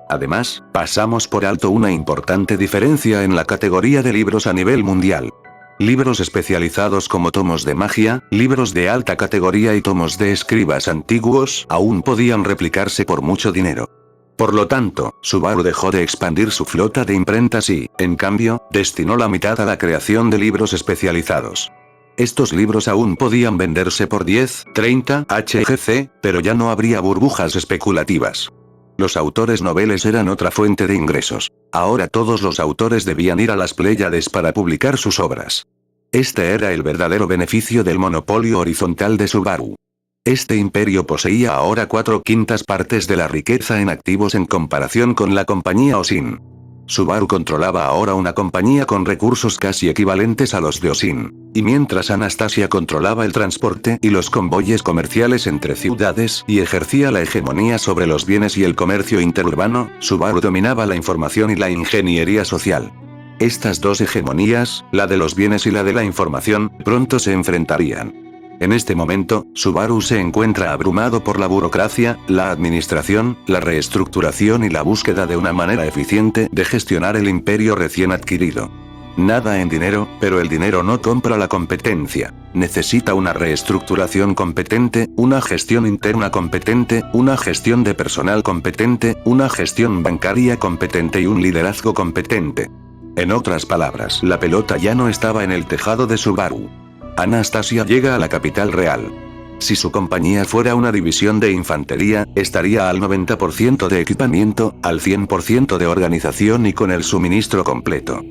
Además, pasamos por alto una importante diferencia en la categoría de libros a nivel mundial. Libros especializados como tomos de magia, libros de alta categoría y tomos de escribas antiguos aún podían replicarse por mucho dinero. Por lo tanto, Subaru dejó de expandir su flota de imprentas y, en cambio, destinó la mitad a la creación de libros especializados. Estos libros aún podían venderse por 10, 30 HGC, pero ya no habría burbujas especulativas. Los autores noveles eran otra fuente de ingresos. Ahora todos los autores debían ir a las Pléyades para publicar sus obras. Este era el verdadero beneficio del monopolio horizontal de Subaru. Este imperio poseía ahora 4/5 partes de la riqueza en activos en comparación con la compañía Osin. Subaru controlaba ahora una compañía con recursos casi equivalentes a los de Osin. Y mientras Anastasia controlaba el transporte y los convoyes comerciales entre ciudades y ejercía la hegemonía sobre los bienes y el comercio interurbano, Subaru dominaba la información y la ingeniería social. Estas dos hegemonías, la de los bienes y la de la información, pronto se enfrentarían. En este momento, Subaru se encuentra abrumado por la burocracia, la administración, la reestructuración y la búsqueda de una manera eficiente de gestionar el imperio recién adquirido. Nada en dinero, pero el dinero no compra la competencia. Necesita una reestructuración competente, una gestión interna competente, una gestión de personal competente, una gestión bancaria competente y un liderazgo competente. En otras palabras, la pelota ya no estaba en el tejado de Subaru. Anastasia llega a la capital real. Si su compañía fuera una división de infantería, estaría al 90% de equipamiento, al 100% de organización y con el suministro completo.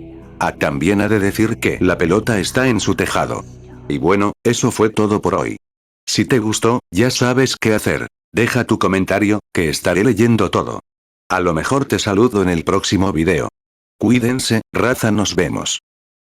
También ha de decir que la pelota está en su tejado. Y bueno, eso fue todo por hoy. Si te gustó, ya sabes qué hacer. Deja tu comentario, que estaré leyendo todo. A lo mejor te saludo en el próximo video. Cuídense, raza, nos vemos.